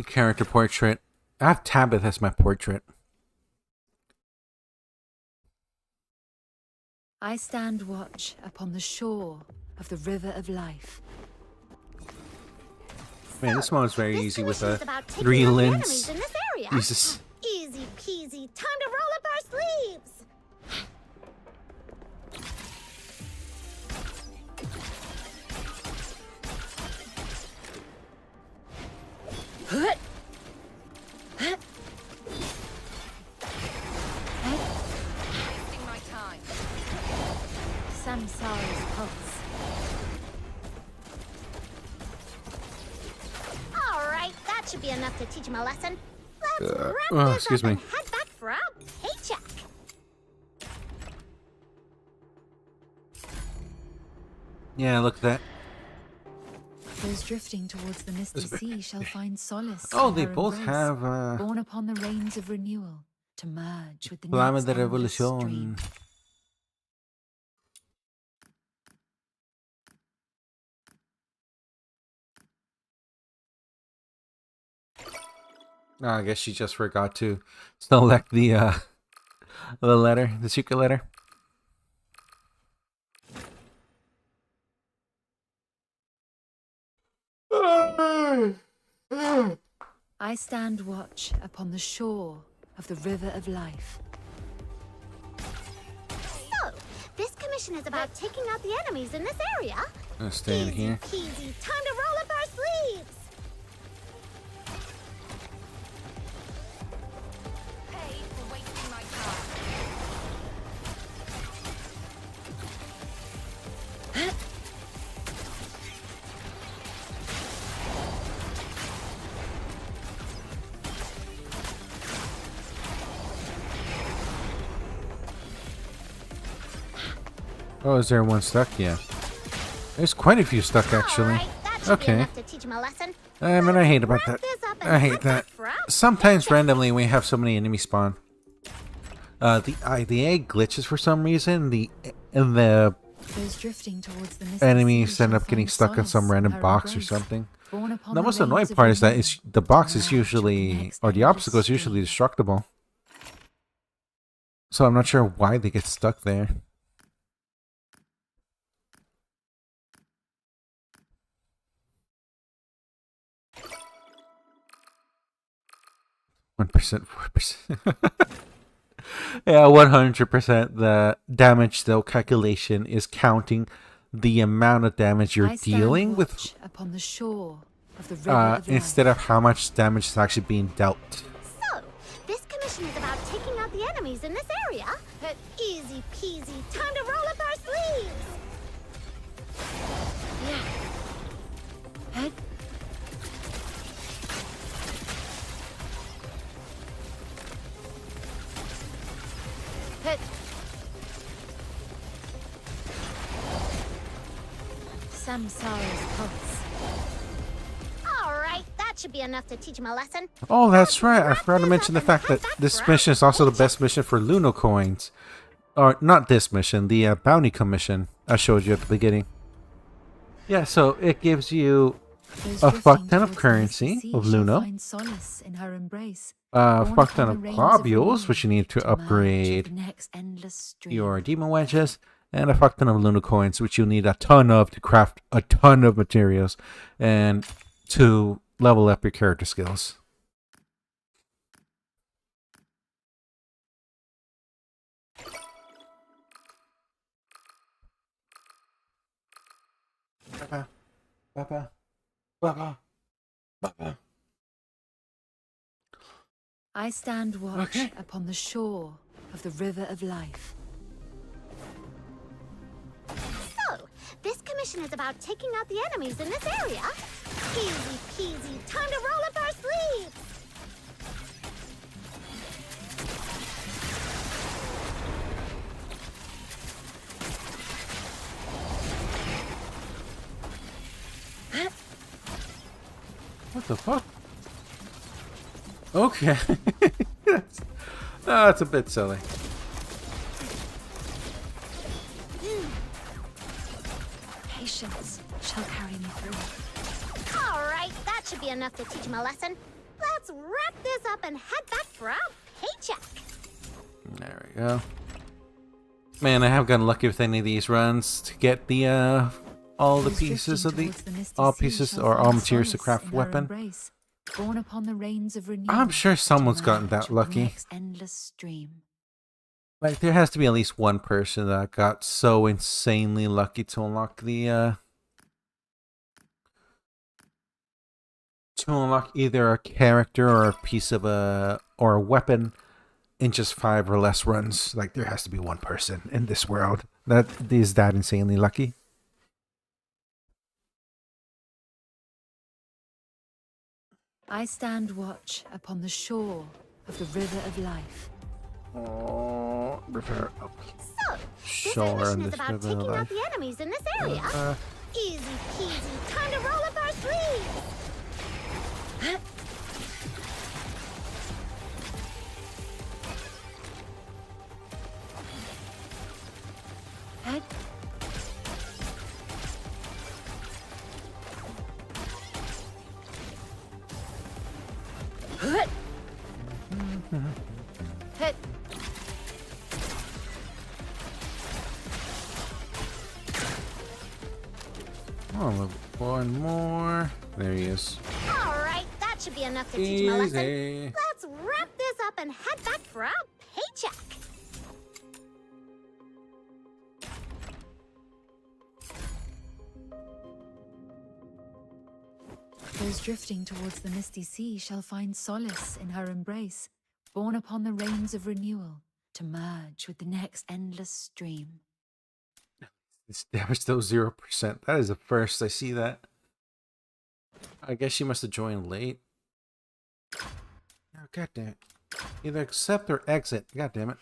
character portrait. I have Tabith as my portrait. I stand watch upon the shore of the river of life. Man, this one's very easy with 3 limbs. Jesus. Easy peasy. Time to roll up our sleeves. Wasting my time. Samsara's pulse. All right, that should be enough to teach him a lesson. Let's wrap this excuse up me. and head back for our paycheck. Yeah, look at that. Those drifting towards the misty sea shall find solace. Oh, in they her both embrace, have born upon the rains of renewal to merge with the Flame next de endless stream. Revolution. Oh, I guess she just forgot to select the letter, the secret letter. I stand watch upon the shore of the river of life. So, this commission is about taking out the enemies in this area. I'll stay in here. Easy peasy. Time to roll up our sleeves. Pay for wasting my time. Oh, is there one stuck? Yeah. There's quite a few stuck, actually. All right, that should be Okay. enough to teach him a lesson. I mean, I hate about that. Wrap this up and I hate head that. back for our Sometimes paycheck. randomly we have so many enemies spawn. The egg glitches for some reason. The Those drifting towards the misty enemies sea end shall up getting find stuck in solace some random her box or embrace, something. born upon The the most annoying rains of part is that renewal the box to is merge with the usually, next or the endless obstacle is usually stream. destructible. So I'm not sure why they get stuck there. 1%, 4%. Yeah, 100%. The damage though calculation is counting the amount of damage you're I stand dealing with, watch upon the shore of the river of instead life. of how much damage is actually being dealt. So, this commission is about taking out the enemies in this area. Easy peasy. Time to roll up our sleeves. Head. Samsara's pulse. Alright, that should be enough to teach him a lesson. Oh, that's right. I forgot to mention the fact that this mission is also the best mission for Luno coins. Or, not this mission, the bounty commission I showed you at the beginning. Yeah, so it gives you a fuck ton of currency of Luno. Fuck ton of globules, which you need to upgrade your demon wedges. And a fuck ton of Luno coins, which you'll need a ton of to craft a ton of materials. And to level up your character skills. Papa. Papa. Papa. Papa. I stand watch upon the shore of the river of life. So, this commission is about taking out the enemies in this area. Easy peasy, time to roll up our sleeves. What the fuck? Okay. That's a bit silly. Patience shall carry me through. Alright, that should be enough to teach him a lesson. Let's wrap this up and head back for our paycheck. There we go. Man, I have gotten lucky with any of these runs to get the all the pieces of the all pieces or all materials to craft weapon. Born upon the rains of renewal, I'm sure someone's gotten that lucky. Endless stream. Like there has to be at least one person that got so insanely lucky to unlock the to unlock either a character or a piece of a or a weapon in just 5 or less runs. Like there has to be one person in this world that is that insanely lucky. I stand watch upon the shore of the river of life. Oh, river of So, this shore mission and is this about river taking of out life. the enemies in this area. Easy peasy, time to roll up our sleeves. Head. Hit. Oh, one more. There he is. Alright, that should be enough to teach him a lesson. Easy. Let's wrap this up and head back for our paycheck. Those drifting towards the misty sea shall find solace in her embrace, borne upon the rains of renewal, to merge with the next endless stream. It's damage though 0%. That is the first I see that. I guess she must have joined late. Oh, God damn it. Either accept or exit. God damn it.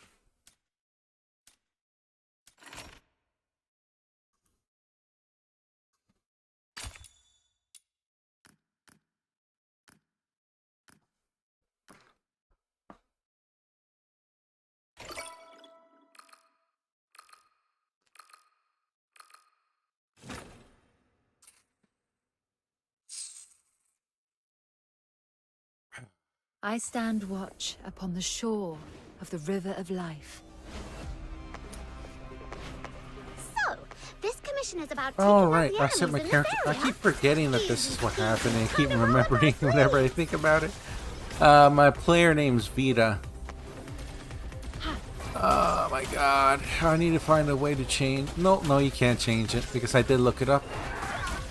I stand watch upon the shore of the river of life. So, this commission is about taking Oh, out right. the I set my enemies in character. this I area. keep forgetting that this is what happened and keep remembering whenever I think about it. My player name's Vita. Oh my god. I need to find a way to change. No, you can't change it because I did look it up.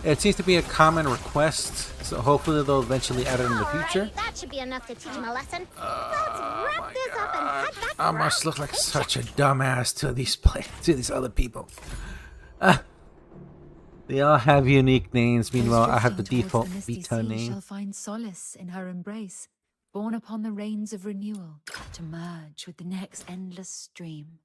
It seems to be a common request, so hopefully they'll eventually add it in the future. Alright, that should be enough to teach him a lesson. Let's wrap this up and head back I for must our look like paycheck. such a dumbass to these other people. They all have unique names. Meanwhile, I have the Drifting default towards the misty Vita sea name. shall find solace in her embrace, borne upon the rains of renewal, to merge with the next endless stream.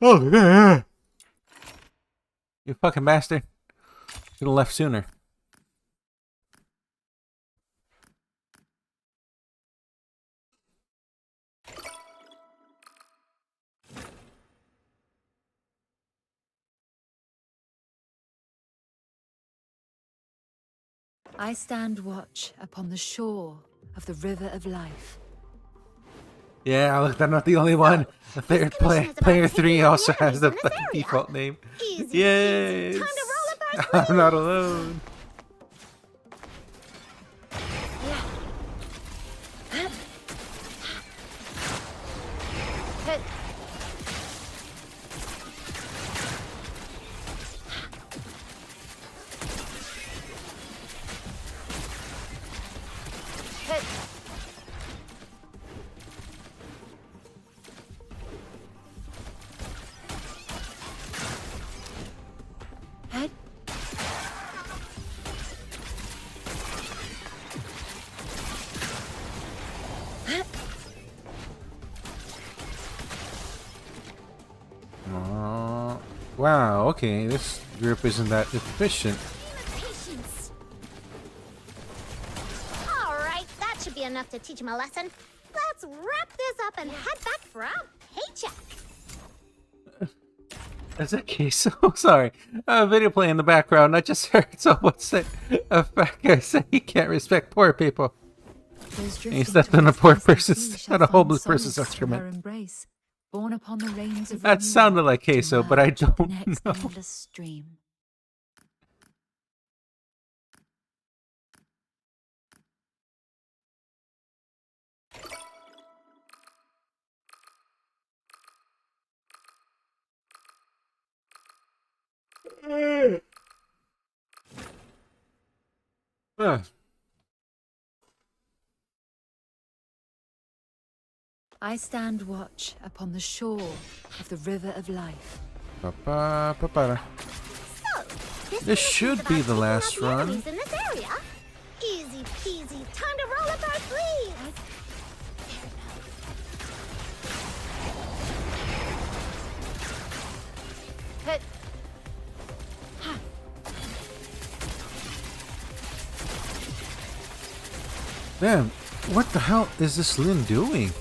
Oh, yeah. You fucking bastard. Should have left sooner. I stand watch upon the shore of the river of life. Yeah, look, I'm not the only one. The third player 3 also has the fucking default name. Yes! Time to roll up our I'm not alone. Wow, okay, this group isn't that efficient. Patience. Alright, that should be enough to teach him a lesson. Let's wrap this up and head back for our paycheck. Is that Queso? Sorry. Video play in the background. I just heard someone say a fat guy say he can't respect poor people. He stepped on a poor person's, not a homeless person's excrement. Born upon the reins of That sounded like Queso, but I don't know. Endless stream. I stand watch upon the shore of the river of life. Pa-pa-pa-pa-da. So, This should be the last run. In this area. Easy peasy. Time to roll up our sleeves. Hit. Damn, what the hell is this Lin doing?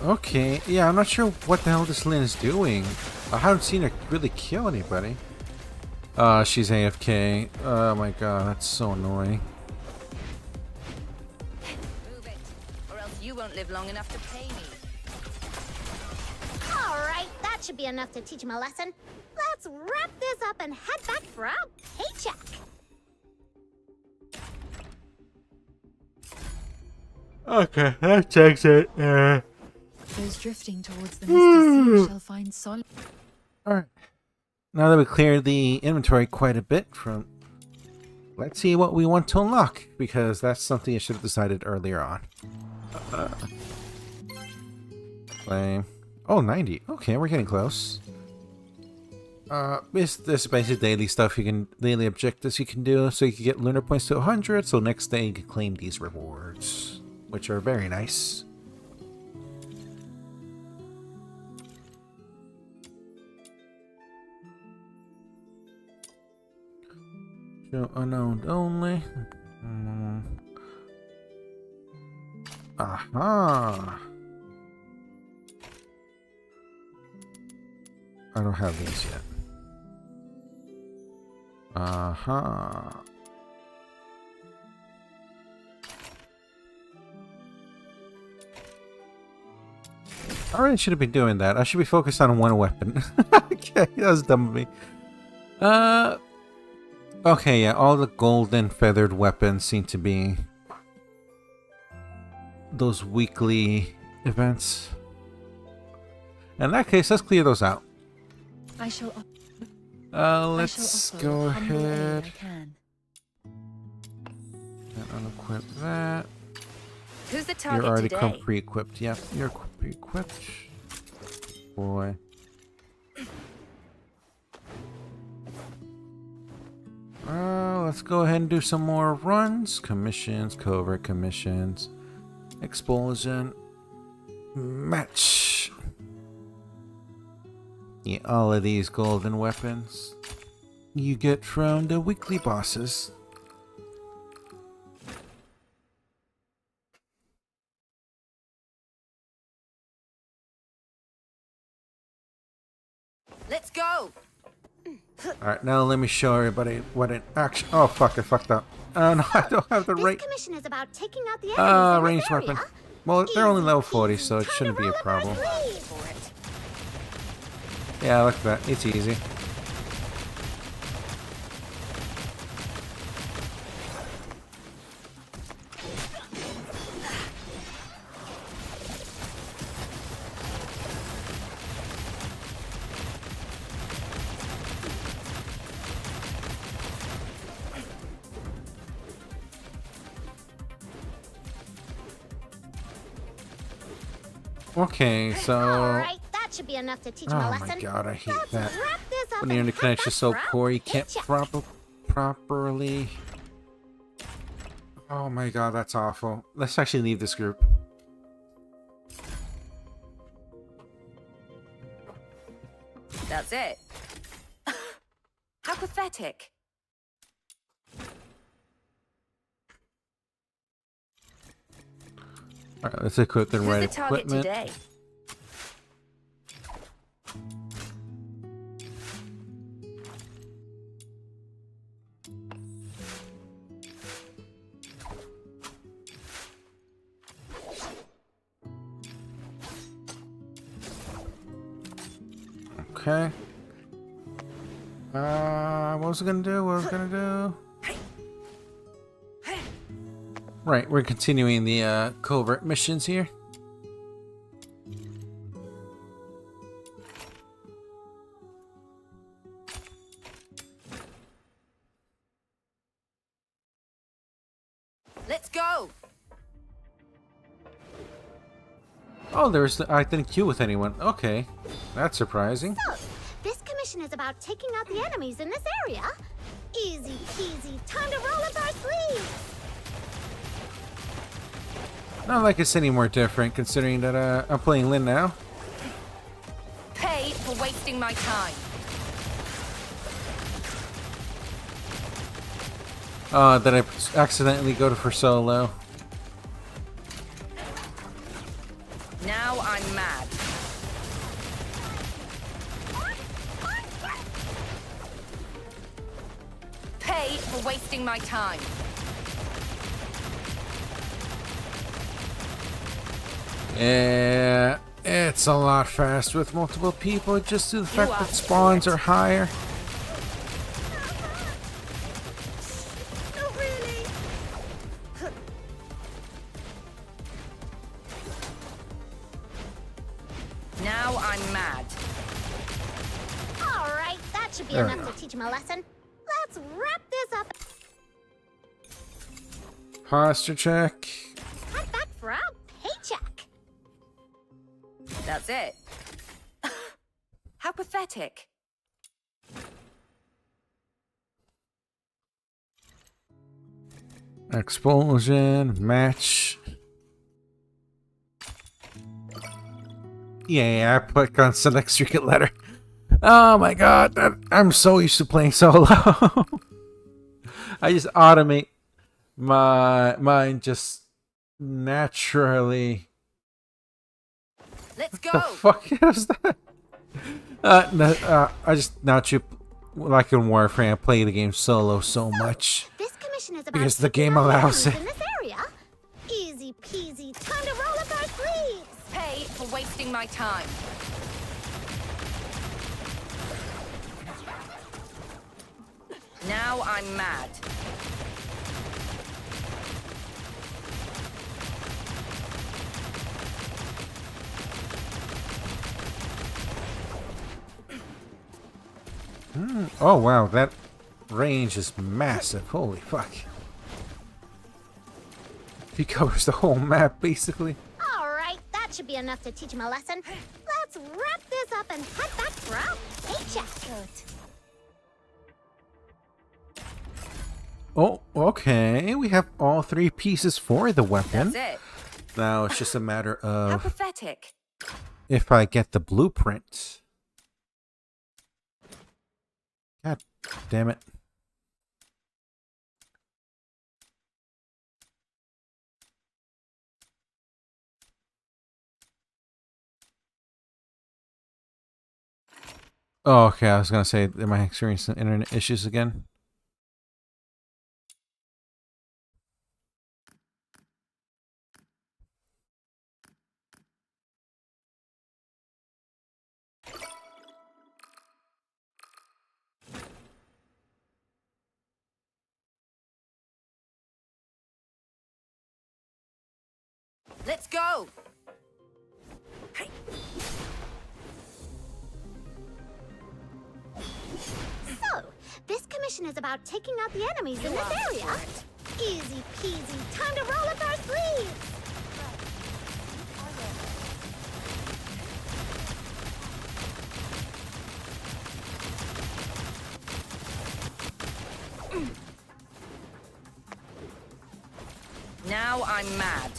Okay, yeah, I'm not sure what the hell this Lin is doing. I haven't seen her really kill anybody. She's AFK. Oh my god, that's so annoying. Move it, or else you won't live long enough to pay me. Alright, that should be enough to teach him a lesson. Let's wrap this up and head back for our paycheck. Okay, that takes it. Those drifting towards the misty sea shall find solace. Alright. Now that we cleared the inventory quite a bit from... Let's see what we want to unlock, because that's something I should have decided earlier on. Flame. Oh, 90. Okay, we're getting close. This is basically daily stuff daily objectives you can do, so you can get lunar points to 100, so next day you can claim these rewards, which are very nice. Show unknown only. Aha! I don't have these yet. Aha! I really should have been doing that. I should be focused on one weapon. Okay, that was dumb of me. Okay, yeah, all the golden feathered weapons seem to be those weekly events. In that case, let's clear those out. I shall let's go ahead and unequip that. Who's the You're target already today? pre-equipped. Yep, you're pre-equipped. Boy. let's go ahead and do some more runs. Commissions, covert commissions, expulsion, match. Yeah, all of these golden weapons you get from the weekly bosses. Let's go. Alright, now let me show everybody what an action. Oh fuck, I fucked up. Oh no, I don't have the This right commission is about taking out the enemies in ranged this area. weapon. Well, they're only Easy level 40, peasy, so it time shouldn't to be a roll up problem. our sleeves. For it. Yeah, look at that. It's easy. Okay, so... Alright, that should be enough to teach him a Oh lesson. my god, I hate Let's that. wrap this up When the and internet head connection's back so for our poor, you can't paycheck. properly... Oh my god, that's awful. Let's actually leave this group. That's it. How pathetic. Alright, let's equip the Who's right the target equipment. today? Okay. What was I gonna do? What was I gonna do? Right, we're continuing the covert missions here. Let's go. Oh, I didn't queue with anyone. Okay, that's surprising. So, this commission is about taking out the enemies in this area. Easy peasy, time to roll up our sleeves. Not like it's any more different, considering that I'm playing Lynn now. Pay for wasting my time. That I accidentally go to for solo. Now I'm mad. Pay for wasting my time. Yeah, it's a lot faster with multiple people, just due to the fact are that spawns are higher. Not really. Now I'm mad. Alright, that should be There we enough go. to teach him a lesson. Let's wrap this up Posture check. and head back for our paycheck. That's it. How pathetic. Expulsion, match. Yeah, I put on select secret letter. Oh my god, I'm so used to playing solo. I just automate mine just naturally. Let's The go. fuck is that? I just naturally, like in Warframe, I play the game solo so much. This commission is about Because the taking game out the allows enemies in this area. Easy peasy, time to roll up our sleeves. Pay for wasting my time. Now I'm mad. Oh wow, that range is massive. Holy fuck. He covers the whole map, basically. Alright, that should be enough to teach him a lesson. Let's wrap this up and head back for our paycheck. Oh, okay. We have all 3 pieces for the weapon. That's it. Now it's just a matter How of pathetic. if I get the blueprint. God damn it. Oh, okay. I was gonna say, am I experiencing internet issues again? Let's go. So, this commission is about taking out the enemies in this area. Easy peasy. Time to roll up our sleeves. Now I'm mad.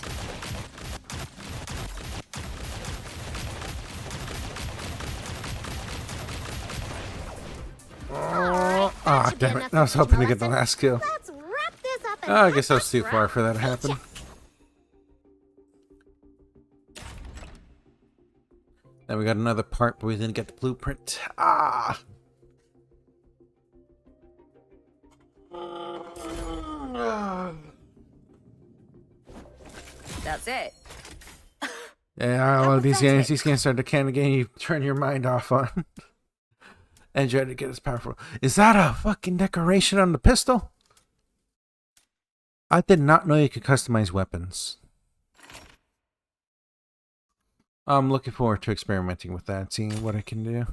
Ah, damn it. I was hoping to get the last kill. Let's wrap this up and Oh, I head guess I was back too for far our for that to happen. paycheck. Then we got another part, but we didn't get the blueprint. Ah! That's it. Yeah, well, these games are the kind of game you turn your mind off on. And try to get as powerful. Is that a fucking decoration on the pistol? I did not know you could customize weapons. I'm looking forward to experimenting with that, seeing what I can do.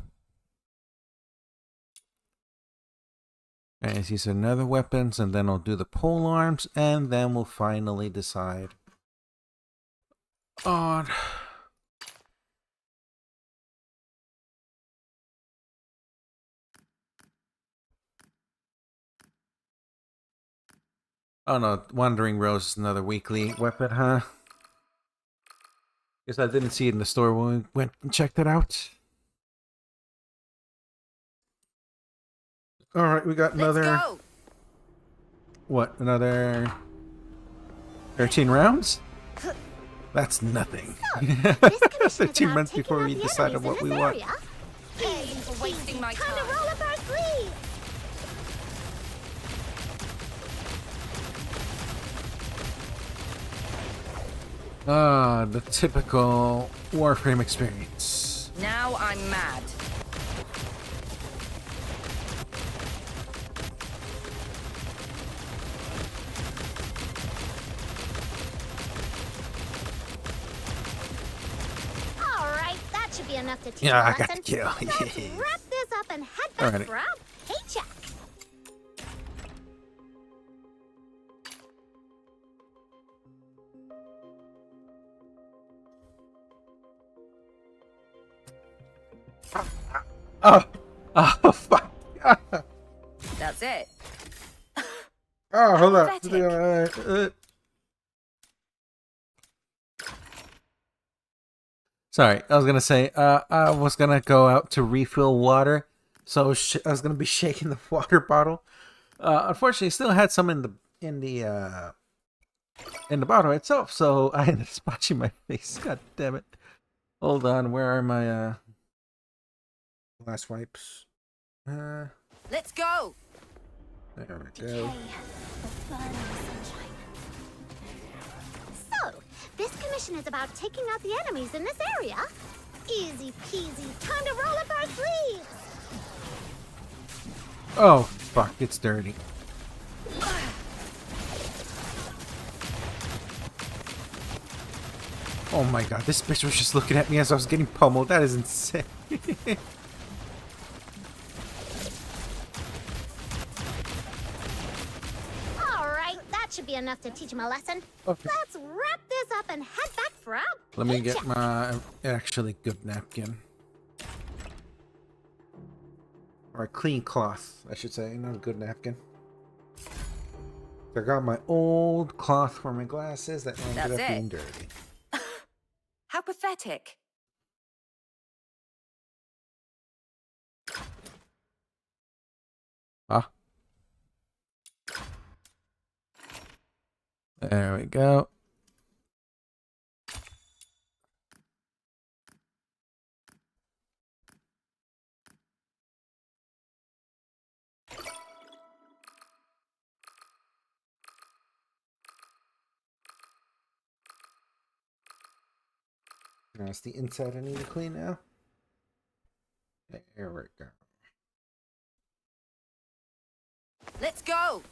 Guys, these are another weapons, and then I'll do the pole arms, and then we'll finally decide on oh no, Wandering Rose is another weekly weapon, huh? Guess I didn't see it in the store when we went and checked it out. Alright, we got another... Let's go. What, another 13 rounds? That's nothing. This commission is 13 about months taking before out we the decide on enemies what in we this want. area. Easy for wasting my Time to time. roll up our sleeves. Ah, the typical Warframe experience. Now I'm mad. All right, that should be enough to teach Yeah, a I lesson. got the kill. Let's wrap this up and head back Alrighty. for our paycheck. Oh, oh, fuck. That's it. Oh, hold on. Pathetic. Sorry, I was gonna say, I was gonna go out to refill water, so I was gonna be shaking the water bottle. Unfortunately, still had some in the bottle itself, so I ended up splashing my face. God damn it! Hold on, where are my glass wipes? Let's go. There we go. So, this commission is about taking out the enemies in this area. Easy peasy. Time to roll up our sleeves. Oh fuck! It's dirty. Oh my god! This bitch was just looking at me as I was getting pummeled. That is insane. All right, that should be enough to teach him a lesson. Okay. Let's wrap this up and head back for our Let me paycheck. get my actually good napkin. Or a clean cloth, I should say, not a good napkin. I got my old cloth for my glasses that ended That's up it. being dirty. How pathetic. Ah. There we go. That's the inside I need to clean now. There we go. Let's go.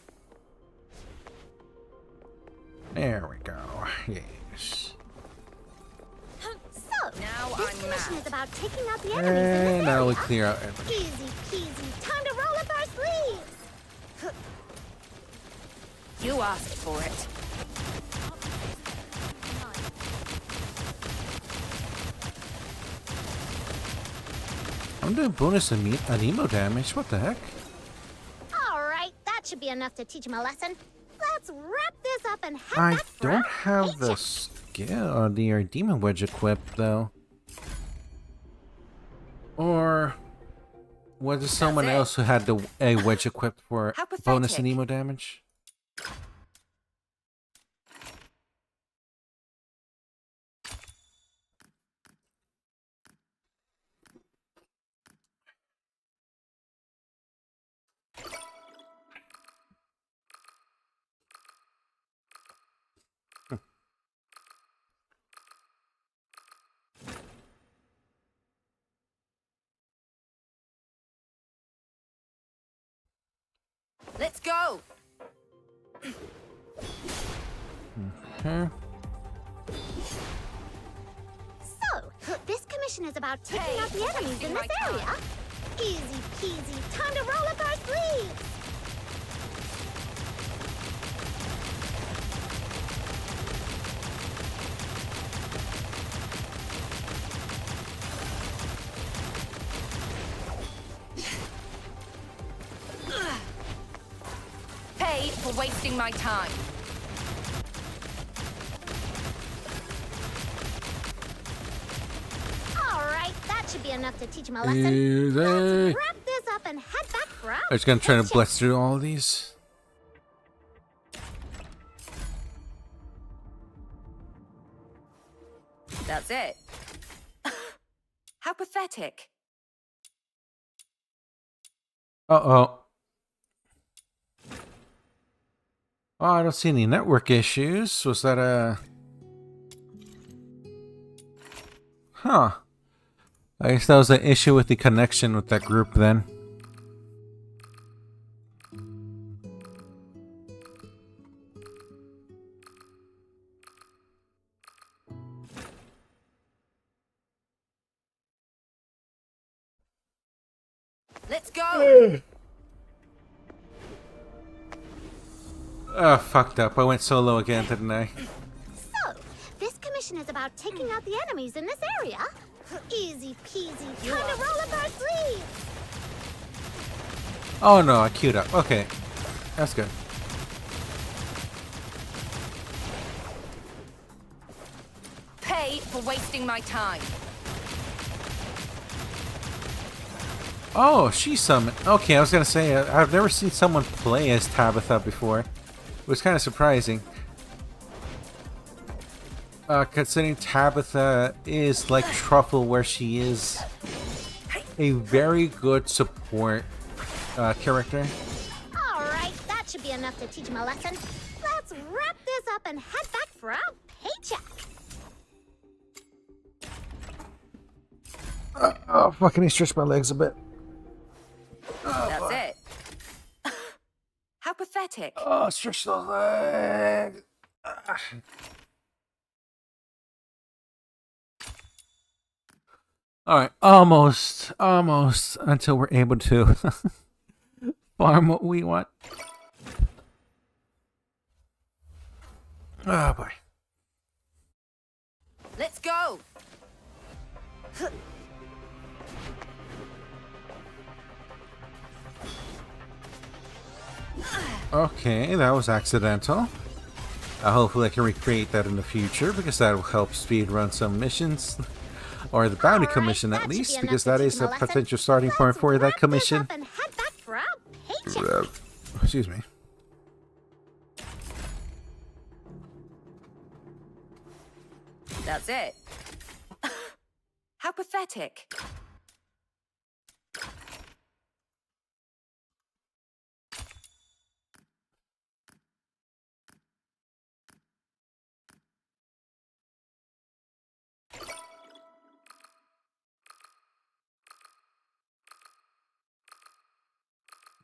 There we go. Yes. So, Now this I'm commission mad. is about taking out the enemies in this And now we area. clear out everything. Easy peasy. Time to roll up our sleeves. You asked for it. I'm doing bonus anemo damage. What the heck? All right, that should be enough to teach him a lesson. Let's wrap this up and head I back for don't our have the paycheck. skill, the demon wedge equipped though. Or was it someone it. else who had a wedge equipped for How bonus pathetic. anemo damage? Let's go. Okay. So, this commission is about taking Hey, out the enemies in wasting this my area. time. Easy peasy. Time to roll up our sleeves. Paid for wasting my time. All right, that should be enough to teach him a lesson. Easy. Let's wrap this up and head back for our I'm just gonna try to paycheck. blitz through all of these. That's it. How pathetic. Uh-oh. Oh, I don't see any network issues. Was that a... Huh. I guess that was an issue with the connection with that group then. Let's go. Oh, fucked up. I went solo again, didn't I? So, this commission is about taking out the enemies in this area. Easy peasy. Time to roll up our sleeves. Oh no, I queued up. Okay. That's good. Paid for wasting my time. Oh, she summoned. Okay, I was gonna say, I've never seen someone play as Tabitha before. It was kind of surprising. Considering Tabitha is like Truffle, where she is a very good support character. All right, that should be enough to teach him a lesson. Let's wrap this up and head back for our paycheck. Oh, fucking, he stretched my legs a bit. That's it. How pathetic. Oh, stretch those legs. All right, almost until we're able to farm what we want. Oh boy. Let's go. Okay, that was accidental. Hopefully I can recreate that in the future, because that will help speedrun some missions. Or the bounty commission at least, because that is a potential starting point for that commission. And head back for our paycheck. Excuse me. That's it. How pathetic.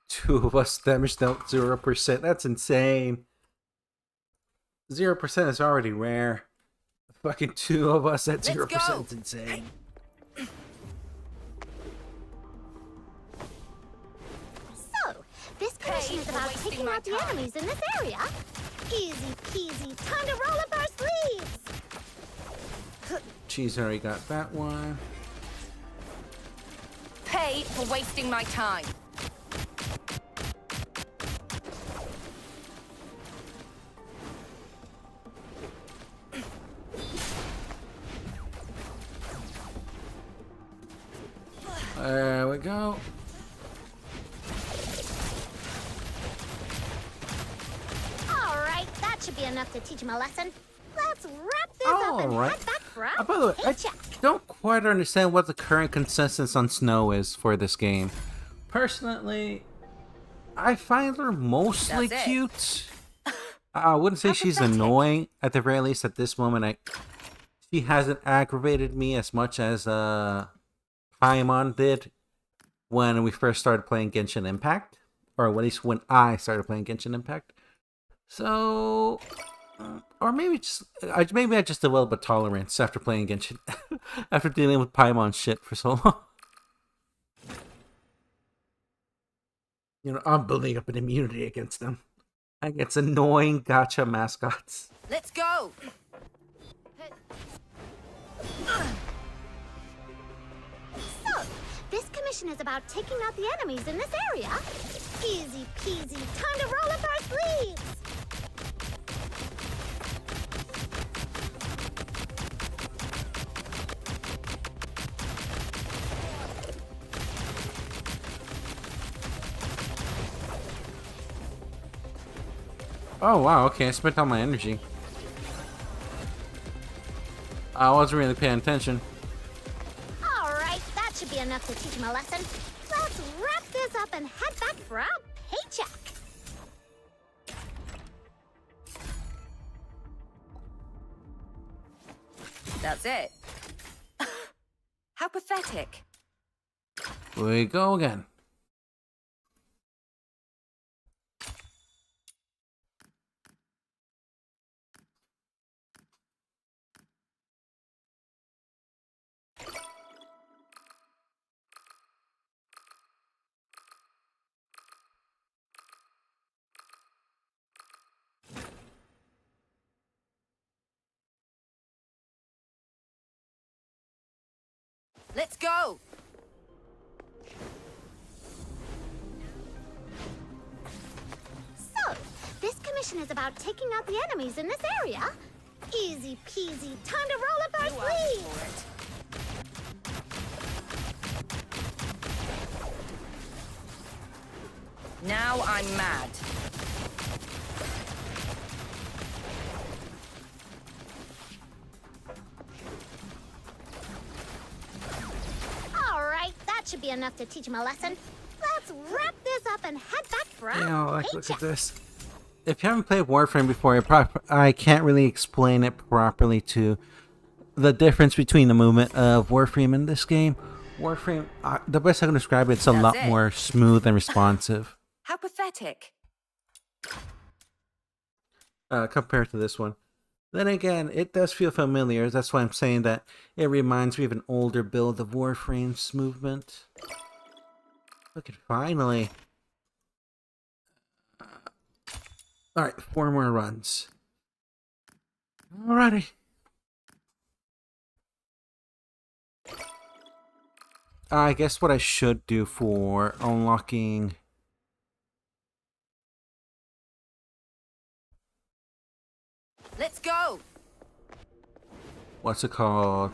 Two of us damage dealt 0%. That's insane. 0% is already rare. Fucking two of us at 0% is insane. So, this commission is about taking out the enemies in this area. Easy peasy. Time to roll up our sleeves. Cheese already got that one. Pay for wasting my time. There we go. Alright, that should be enough to teach him a lesson. Let's wrap this up and head back for our By the way, I paycheck. don't quite understand what the current consensus on Snow is for this game. Personally, I find her mostly That's it. cute. I wouldn't say she's pathetic. annoying. At the very least, at this moment, she hasn't aggravated me as much as Paimon did when we first started playing Genshin Impact, or at least when I started playing Genshin Impact. So, or maybe I just developed a tolerance after playing Genshin, after dealing with Paimon shit for so long. You know, I'm building up an immunity against them, against annoying gacha mascots. Let's go. So, this commission is about taking out the enemies in this area. Easy peasy. Time to roll up our sleeves. Oh wow, okay, I spent all my energy. I wasn't really paying attention. Alright, that should be enough to teach him a lesson. Let's wrap this up and head back for our paycheck. That's it. How pathetic. We go again. Let's go. So, this commission is about taking out the enemies in this area. Easy peasy. Time to roll up our You asked sleeves. for it. Now I'm mad. Alright, that should be enough to teach him a lesson. Let's wrap this up and head back for our You know, like, look paycheck. at this. If you haven't played Warframe before, I can't really explain it properly to the difference between the movement of Warframe and this game. Warframe, the best I can describe it, it's a That's lot it. more smooth and responsive How pathetic. compared to this one. Then again, it does feel familiar. That's why I'm saying that it reminds me of an older build of Warframe's movement. Look at finally. Alright, 4 more runs. Alrighty. I guess what I should do for unlocking Let's go. What's it called?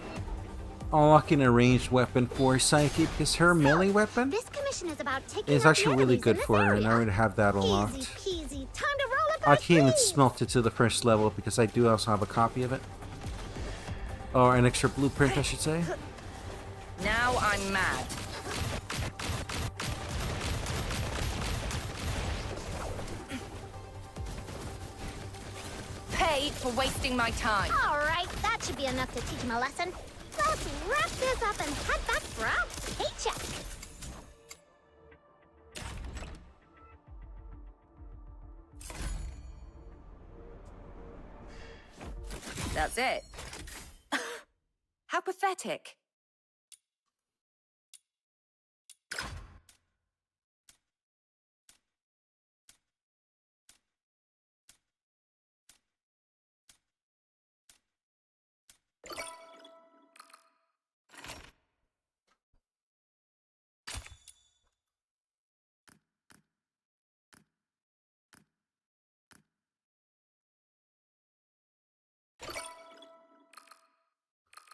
Unlocking a ranged weapon for Psyche because her melee weapon This commission is about taking is out actually the really enemies good in this for her, and area. I already have that unlocked. Easy peasy. Time to roll up I our can't even sleeves. smelt it to the first level because I do also have a copy of it. Or an extra blueprint, I should say. Now I'm mad. Paid for wasting my time. All right, that should be enough to teach him a lesson. Let's wrap this up and head back for our paycheck. That's it. How pathetic.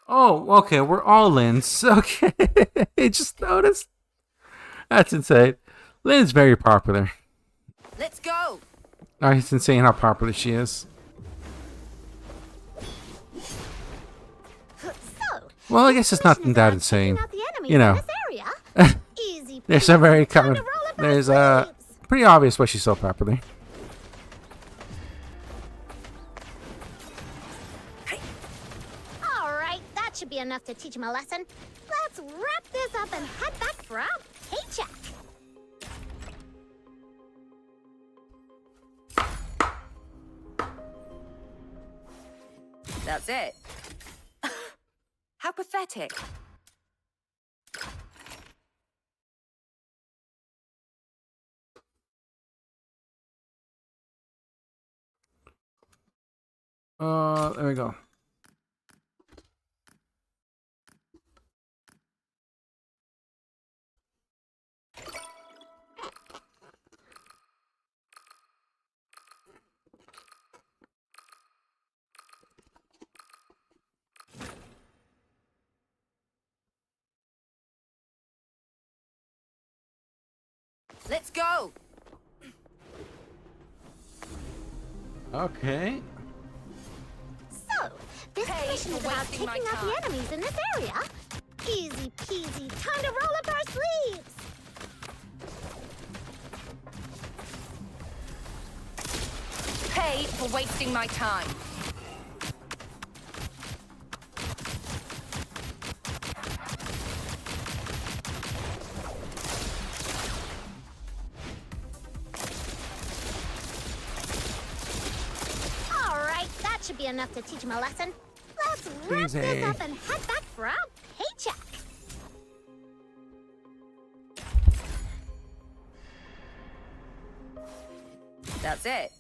Oh, okay, we're all Lynn's. Okay, just noticed. That's insane. Lynn's very popular. Let's go. Oh, it's insane how popular she is. So, Well, I guess it's not commission is that about insane. taking out the enemies You know. in this area. Easy There's peasy. a very Time common. to roll up our There's sleeves. pretty obvious why she's so popular. All right, that should be enough to teach him a lesson. Let's wrap this up and head back for our paycheck. That's it. How pathetic. There we go. Let's go. Okay. So, this Hey, commission is for about wasting taking my out the time. enemies in this area. Easy peasy. Time to roll up our sleeves. Paid for wasting my time. All right, that should be enough to teach him a lesson. Let's wrap Easy. this up and head back for our paycheck. That's it.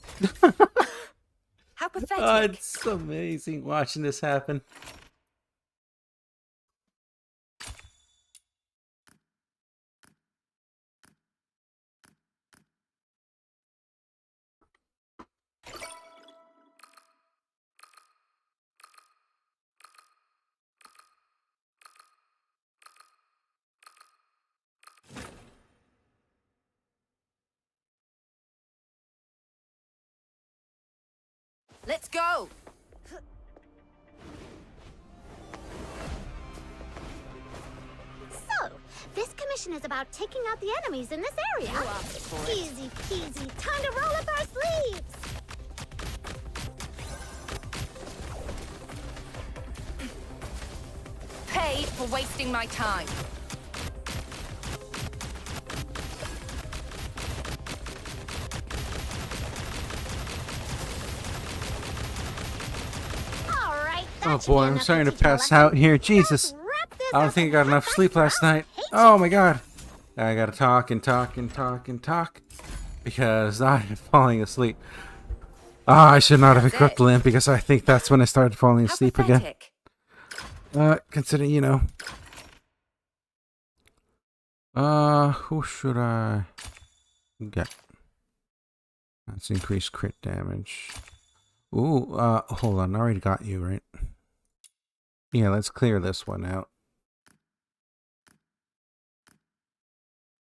How pathetic. Oh, it's amazing watching this happen. Let's go. So, this commission is about taking out the enemies in this area. You asked for it. Easy peasy. Time to roll up our sleeves. Paid for wasting my time. All right. that Oh should be boy, I'm enough starting to teach him a pass lesson. out here. Jesus. Let's wrap this I don't up think I and got head enough back sleep for our last night. paycheck. Oh my god. I gotta talk and talk and talk and talk because I'm falling asleep. Ah, I should not have That's equipped it. Limp because I think that's when I started falling How asleep again. pathetic. Considering, you know. Who should I get? Let's increase crit damage. Ooh, hold on. I already got you, right? Yeah, let's clear this one out.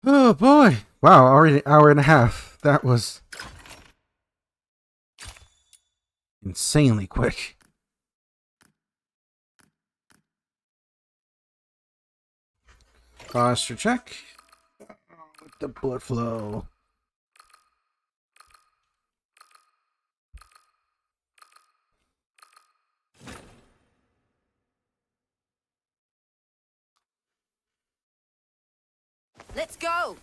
Oh boy! Wow, already an hour and a half. That was insanely quick. Posture check. With the blood flow. Let's go!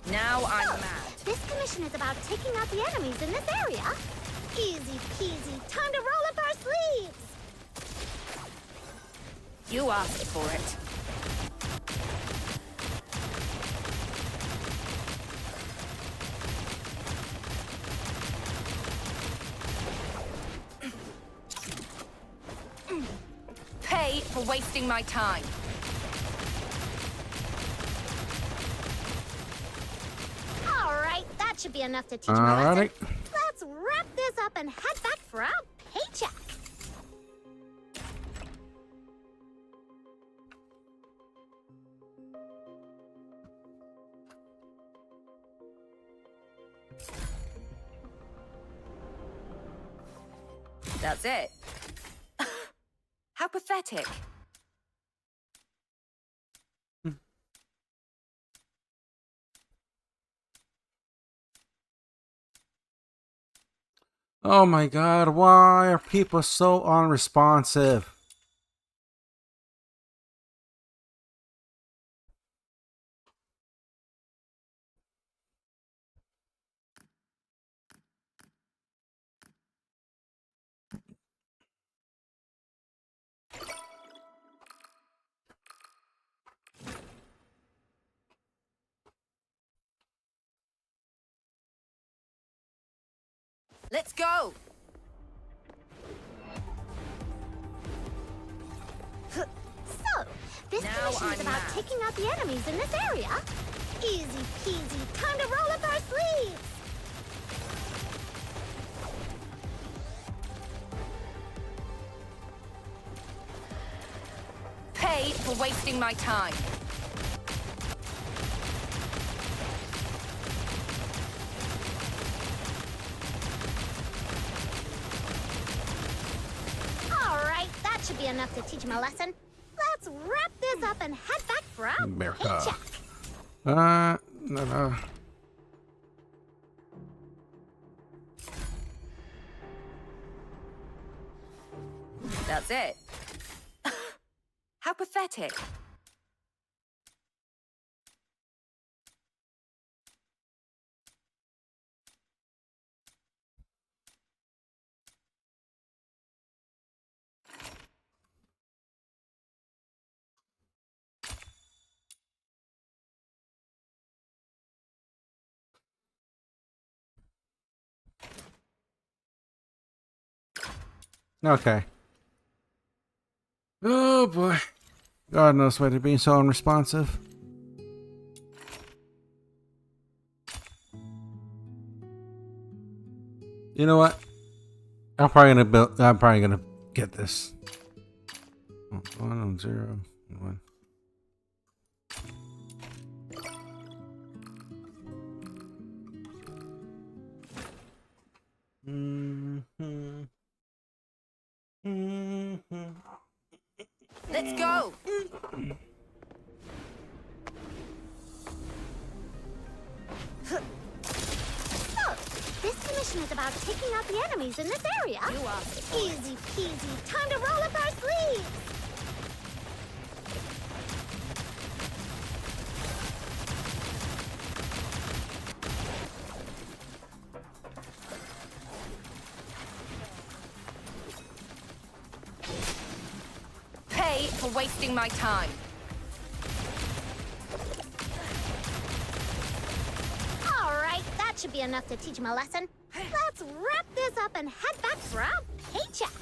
Now I'm mad. This commission is about taking out the enemies in this area. Easy peasy. Time to roll up our sleeves. You asked for it. Pay for wasting my time. All right, that should be enough to teach me a Alrighty. lesson. Let's wrap this up and head back for our paycheck. That's it. How pathetic. Oh my god, why are people so unresponsive? Let's go! So, this Now commission is I'm about mad. taking out the enemies in this area. Easy peasy. Time to roll up our sleeves. Pay for wasting my time. All right, that should be enough to teach him a lesson. Let's wrap this up and head back for our America. paycheck. No. That's it. How pathetic. Okay. Oh boy. God knows why they're being so unresponsive. You know what? I'm probably gonna get this. 1 0 1. Let's go! So, this commission is about taking out the enemies in this area. You asked for it. Easy peasy. Time to roll up our sleeves. Pay for wasting my time. All right, that should be enough to teach him a lesson. Let's wrap this up and head back for our paycheck.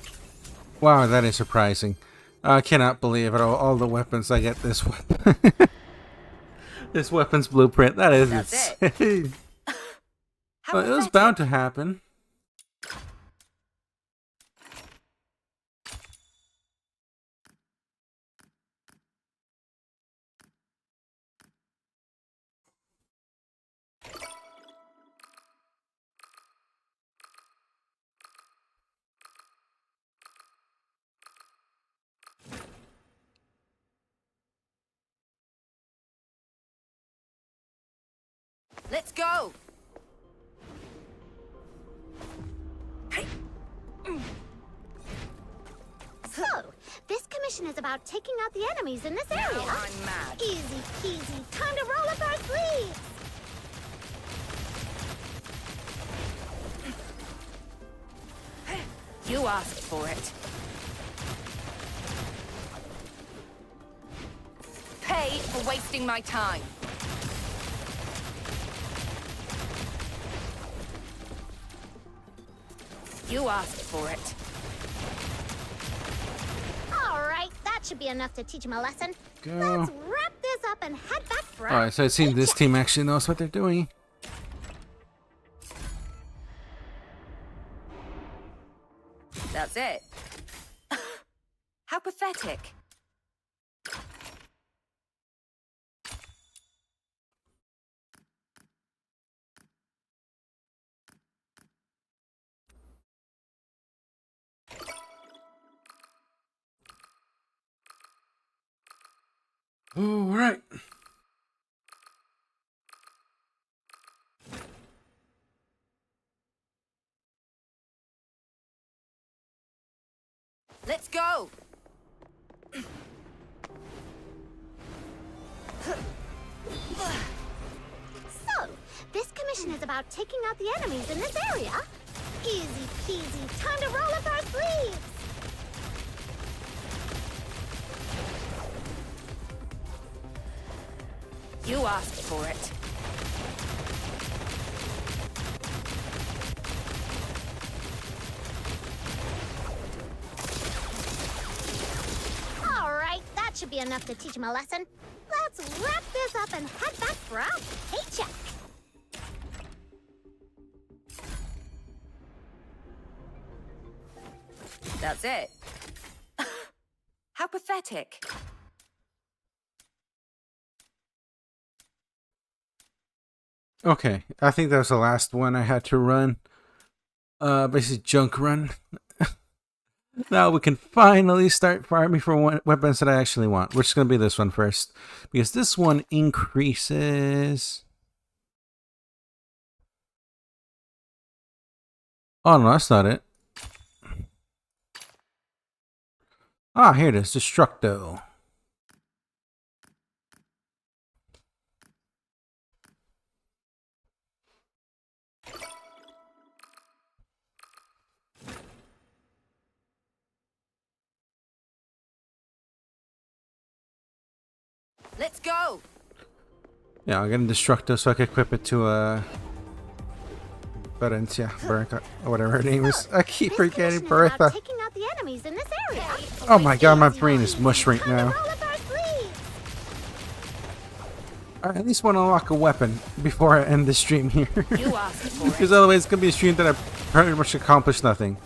Wow, that is surprising. I cannot believe it. All the weapons I get this weapon. This weapon's blueprint. That is That's insane. How Well, it was pathetic. bound to happen. Let's go. So, this commission is about taking out the enemies in this area. Now I'm mad. Easy peasy. Time to roll up our sleeves. You asked for it. Pay for wasting my time. You asked for it. All right, that should be enough to teach him a lesson. Go. Let's wrap this up and head back for Alright, so it seems this paycheck. team actually knows what they're doing. That's it. How pathetic. Alright. Let's go. So, this commission is about taking out the enemies in this area. Easy peasy. Time to roll up our sleeves. You asked for it. All right, that should be enough to teach him a lesson. Let's wrap this up and head back for our paycheck. That's it. How pathetic. Okay, I think that was the last one I had to run. Basically junk run. Now we can finally start farming for weapons that I actually want. We're just going to be this one first. Because this one increases... Oh no, that's not it. Ah, here it is. Destructo. Let's go. Yeah, I'll get a Destructo so I can equip it to Berencia, Bertha, or whatever her name is. I keep This forgetting commission is about Bertha. taking out the enemies in this area. Oh my god, my brain is mush right Time to now. roll up our sleeves. I at least want to unlock a weapon before I end the stream here. You asked for Because it. otherwise it's going to be a stream that I pretty much accomplished nothing.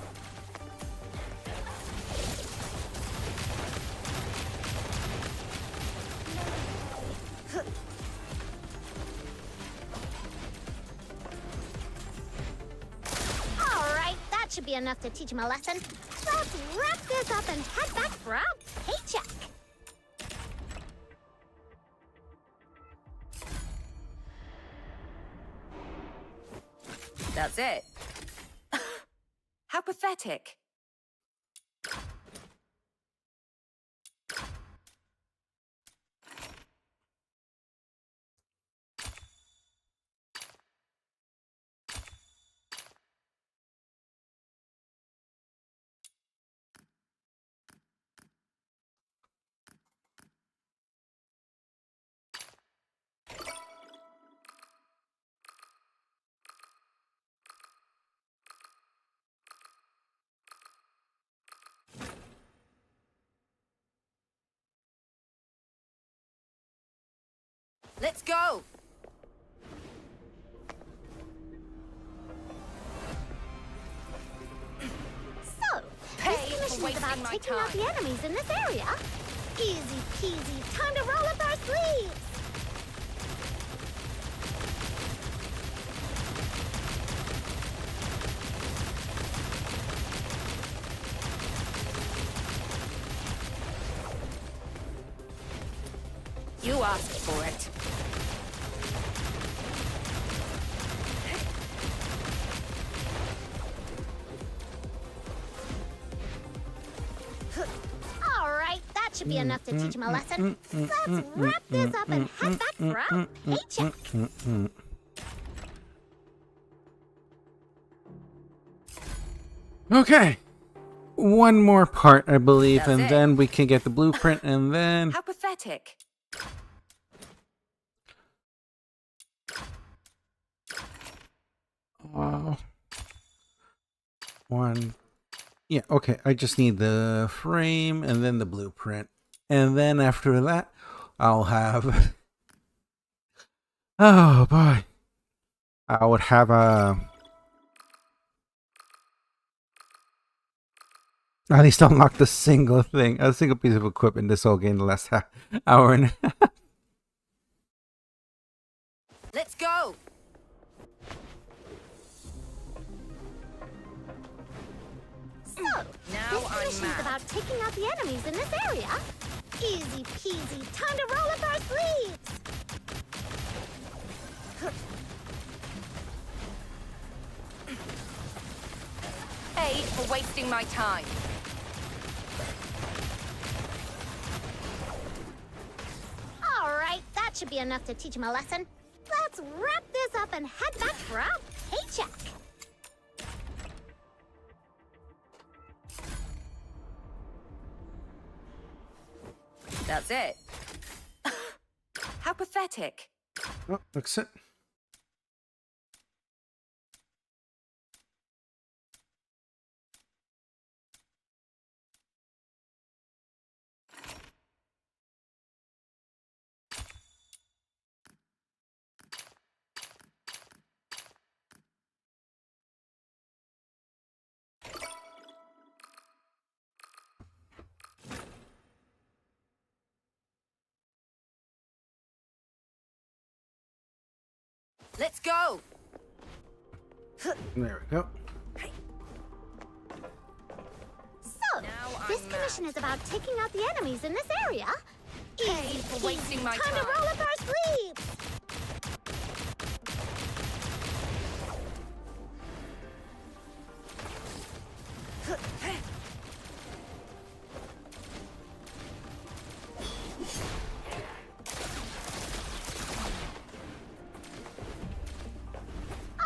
All right, that should be enough to teach him a lesson. Let's wrap this up and head back for our paycheck. That's it. How pathetic. Let's go! So, Pay this for commission is wasting about my taking out time. the enemies in this area. Easy peasy, time to roll up our sleeves. You asked for it. All right, that should be enough to teach him a lesson. Let's wrap this up and head back for a paycheck. Okay. One more part, I believe, That's and it. then we can get the blueprint, and then... How pathetic. One. Yeah, okay. I just need the frame and then the blueprint. And then after that, I'll have... Oh, boy. I would have at least unlock the single thing, a single piece of equipment this whole game the last hour and a half. Let's go! So, Now this I'm commission is mad. about taking out the enemies in this area. Easy peasy, time to roll up our sleeves. Paid for wasting my time. All right, that should be enough to teach him a lesson. Let's wrap this up and head back for a paycheck. That's it. How pathetic. Oh, that's it. Let's go! There we go. So, Now this I'm commission mad. is about taking out the enemies in this area. Paid Easy for peasy, wasting my time to time. roll up our sleeves.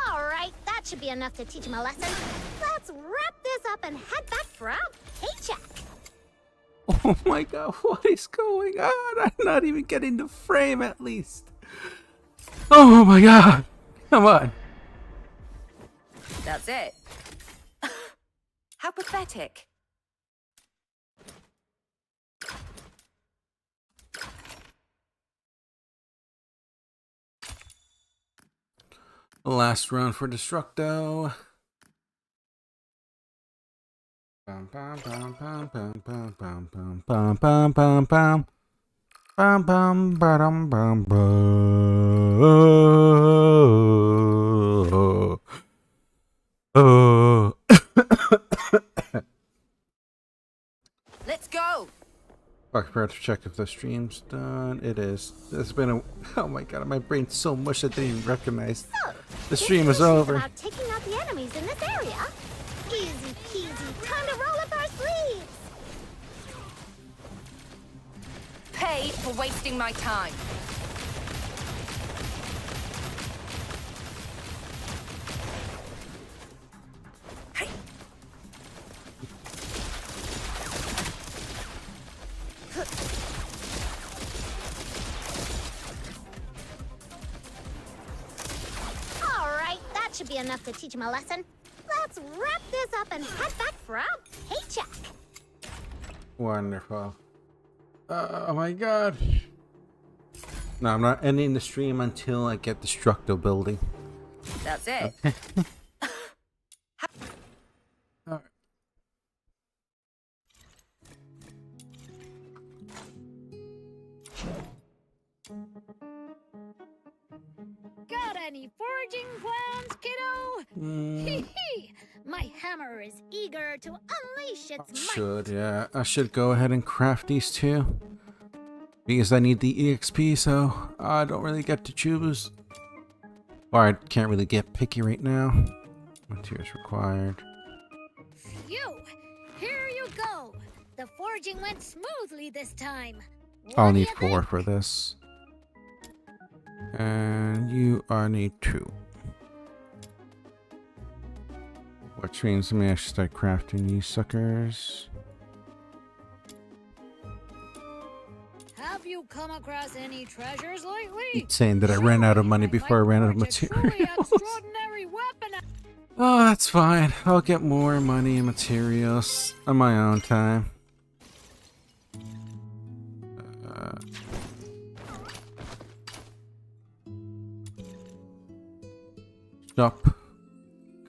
All right, that should be enough to teach him a lesson. Let's wrap this up and head back for a paycheck. Oh my god, what is going on? I'm not even getting the frame at least. Oh my god. Come on. That's it. How pathetic. Last round for Destructo. Bum, bum, bum, bum, bum, bum, bum, bum, bum, bum, bum, bum. Bum, bum, ba-dum, bum, bum. Oh. Let's go! I forgot to check if the stream's done. It is. It's been a... Oh my god, my brain's so mush I didn't even recognize. So, The stream is this commission over. about taking out the enemies in this area. Easy peasy, time to roll up our sleeves. Paid for wasting my time. All right, that should be enough to teach him a lesson. Let's wrap this up and head back for a paycheck. Wonderful. Oh my god. No, I'm not ending the stream until I get the Structo building. That's it. Alright. Got any foraging plans, kiddo? Hee hee! My hammer is eager to unleash its might. Yeah. I should go ahead and craft these two. Because I need the EXP, so I don't really get to choose. Or I can't really get picky right now. Materials required. Phew! Here you go. The foraging went smoothly this time. I'll What do need you 4 think? for this. And I need 2. Which means I should start crafting these suckers. Have you come across any treasures lately? It's saying that I ran out of money before I ran out of materials. Extraordinary weapon. Oh, that's fine. I'll get more money and materials on my own time. Shop.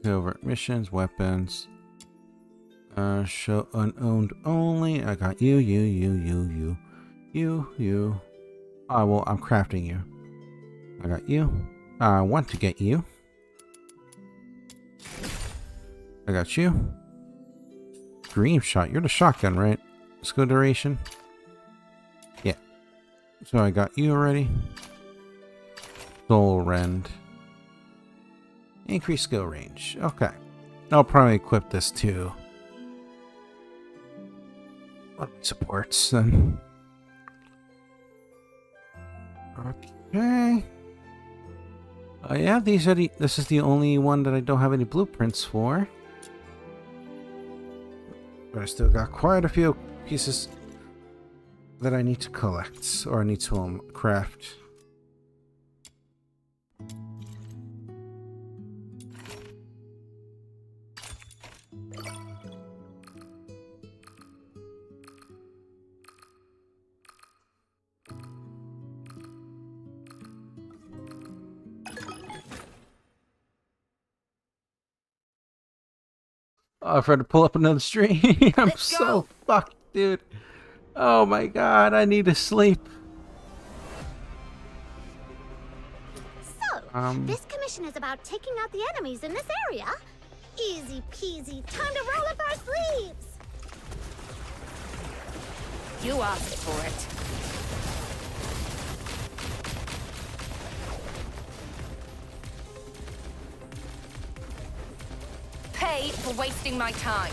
Covert missions, weapons. Show unowned only. I got you. Well, I'm crafting you. I got you. I want to get you. I got you. Dream shot. You're the shotgun, right? Skill duration. Yeah. So I got you already. Soul rend. Increase skill range. Okay. I'll probably equip this too. Supports then. Okay. Yeah, this is the only one that I don't have any blueprints for. But I still got quite a few pieces that I need to collect, or I need to craft. Oh, I've had to pull up another stream. I'm Let's so go. fucked, dude. Oh my god, I need to sleep. So, this commission is about taking out the enemies in this area. Easy peasy, time to roll up our sleeves. You asked for it. Pay for wasting my time.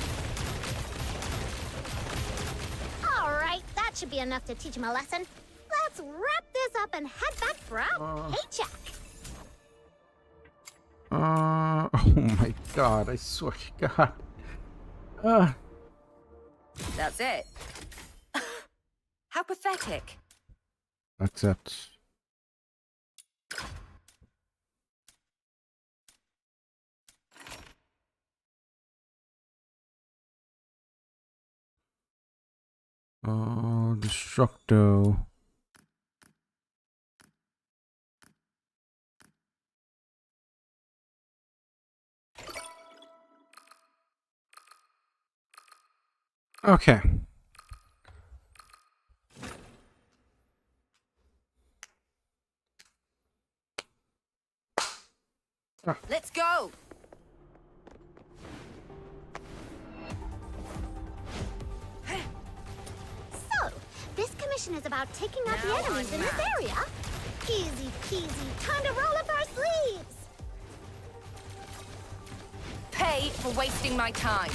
All right, that should be enough to teach him a lesson. Let's wrap this up and head back for our paycheck. Oh my god, I swear to god. That's it. How pathetic. Accept. Oh, Destructo. Okay. Let's go. So, this commission is about taking out the Now enemies I'm in this mad. area. Easy peasy, time to roll up our sleeves. Pay for wasting my time.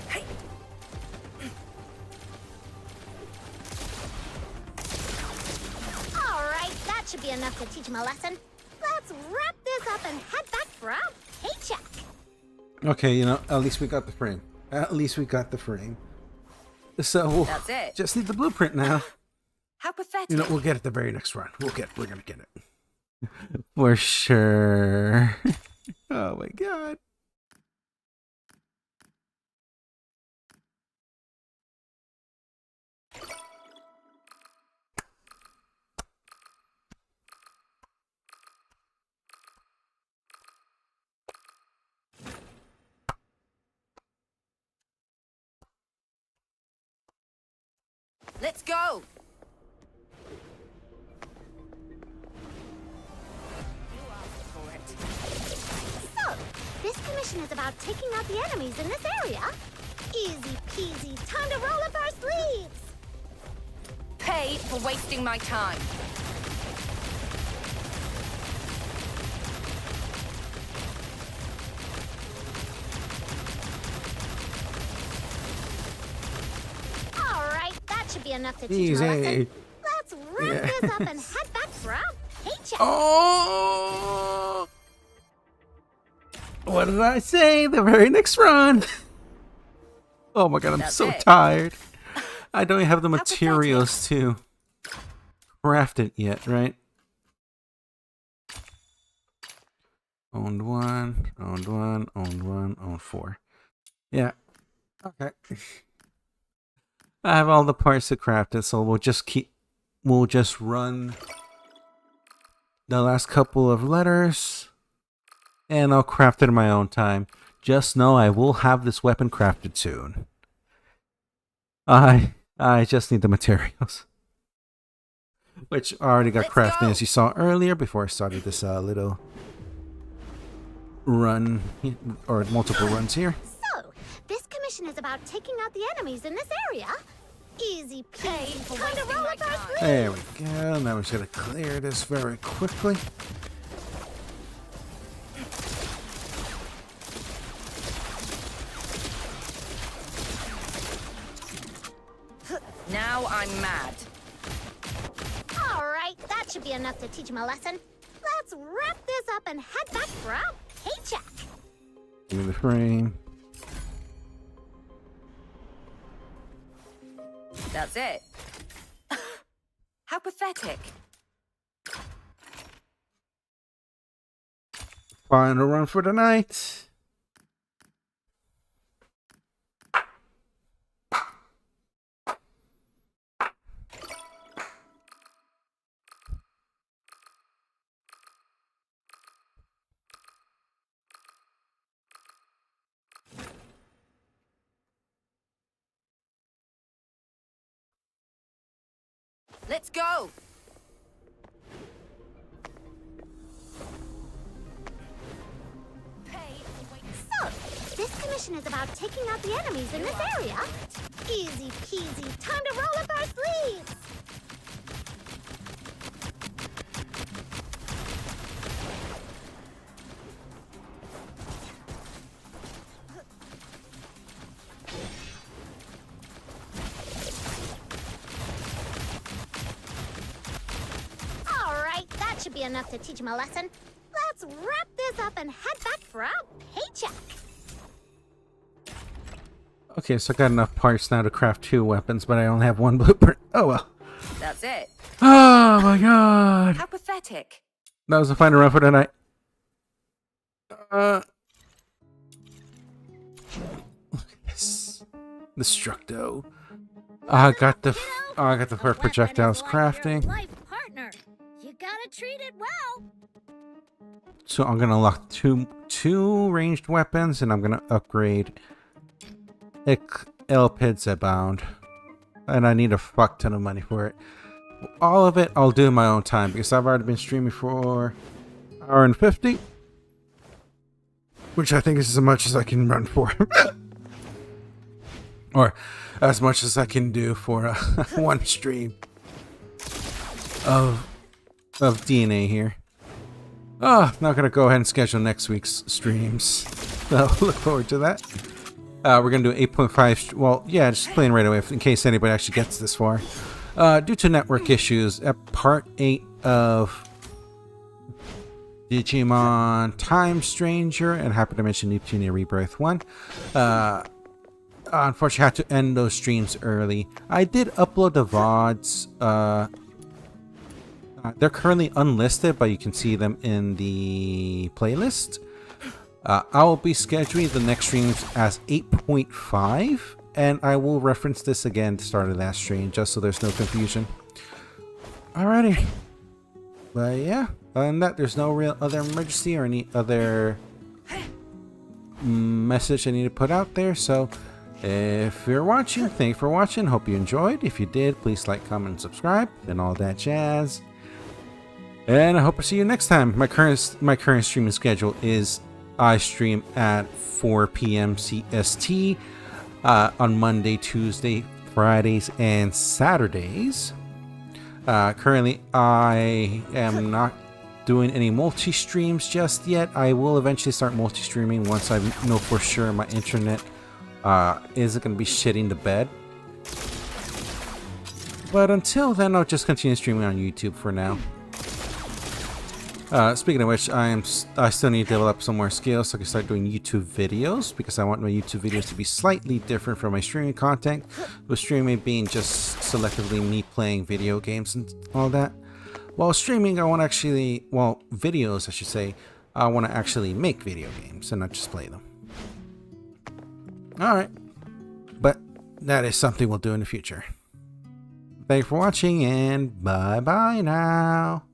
Hey. All right, that should be enough to teach him a lesson. Let's wrap this up and head back for our paycheck. Okay, you know, at least we got the frame. At least we got the frame. So That's it. just need the blueprint now. How pathetic. You know, we'll get it the very next run. We're gonna get it. For sure. Oh my god. Let's go. You asked for it. So, this commission is about taking out the enemies in this area? Easy peasy, time to roll up our sleeves! Pay for wasting my time. Alright, that should be enough to teach you a lesson. Easy. Let's wrap this up and head back for our paycheck. Oh! What did I say? The very next run. Oh my god, I'm That's so it. tired. I don't have the How materials to craft it yet, right? Owned one, owned one, owned one, owned four. Yeah. Okay. I have all the parts to craft it, so we'll just run the last couple of letters, and I'll craft it in my own time. Just know I will have this weapon crafted soon. I just need the materials, which already got Let's crafted go. as you saw earlier before I started this little run, or multiple runs here. So, this commission is about taking out the enemies in this area? Easy Pay peasy, for time to wasting roll my up our time. sleeves! There we go. Now we're just gonna clear this very quickly. Now I'm mad. Alright, that should be enough to teach him a lesson. Let's wrap this up and head back for our paycheck. Give me the frame. That's it. How pathetic. Final run for the night. Let's go. So, this commission is about taking out the enemies in this area? Easy peasy, time to roll up our sleeves! Alright, that should be enough to teach him a lesson. Let's wrap this up and head back for our paycheck. Okay, so I got enough parts now to craft 2 weapons, but I only have 1 blueprint. Oh well. That's it. Oh my god. How pathetic. That was the final run for the night. Look at this. Destructo. I got the first projectiles crafting. Life partner. You gotta treat it well. So I'm gonna unlock two ranged weapons, and I'm gonna upgrade Elpid's bound. And I need a fuck ton of money for it. All of it I'll do in my own time because I've already been streaming for an hour and 50. Which I think is as much as I can run for. Or as much as I can do for one stream of DNA here. Oh, not gonna go ahead and schedule next week's streams. So look forward to that. We're gonna do 8.5. Well, yeah, just playing right away in case anybody actually gets this far. Due to network issues, at part 8 of Digimon Time Stranger and Happy Dimension Neptunia Rebirth 1. Unfortunately, I had to end those streams early. I did upload the VODs. They're currently unlisted, but you can see them in the playlist. I will be scheduling the next streams as 8.5, and I will reference this again at the start of that stream, just so there's no confusion. Alrighty. But yeah, other than that, there's no real other emergency or any other message I need to put out there, so If you're watching, thank you for watching. Hope you enjoyed. If you did, please like, comment, and subscribe, and all that jazz. And I hope to see you next time. My current streaming schedule is I stream at 4 p.m. CST on Monday, Tuesday, Fridays, and Saturdays. Currently, I am not doing any multi-streams just yet. I will eventually start multi-streaming once I know for sure my internet isn't going to be shitting the bed. But until then, I'll just continue streaming on YouTube for now. Speaking of which, I still need to develop some more skills so I can start doing YouTube videos, because I want my YouTube videos to be slightly different from my streaming content, with streaming being just selectively me playing video games and all that. While streaming, I want to actually, well, videos I should say, I want to actually make video games and not just play them. Alright, but that is something we'll do in the future. Thank you for watching, and bye bye now.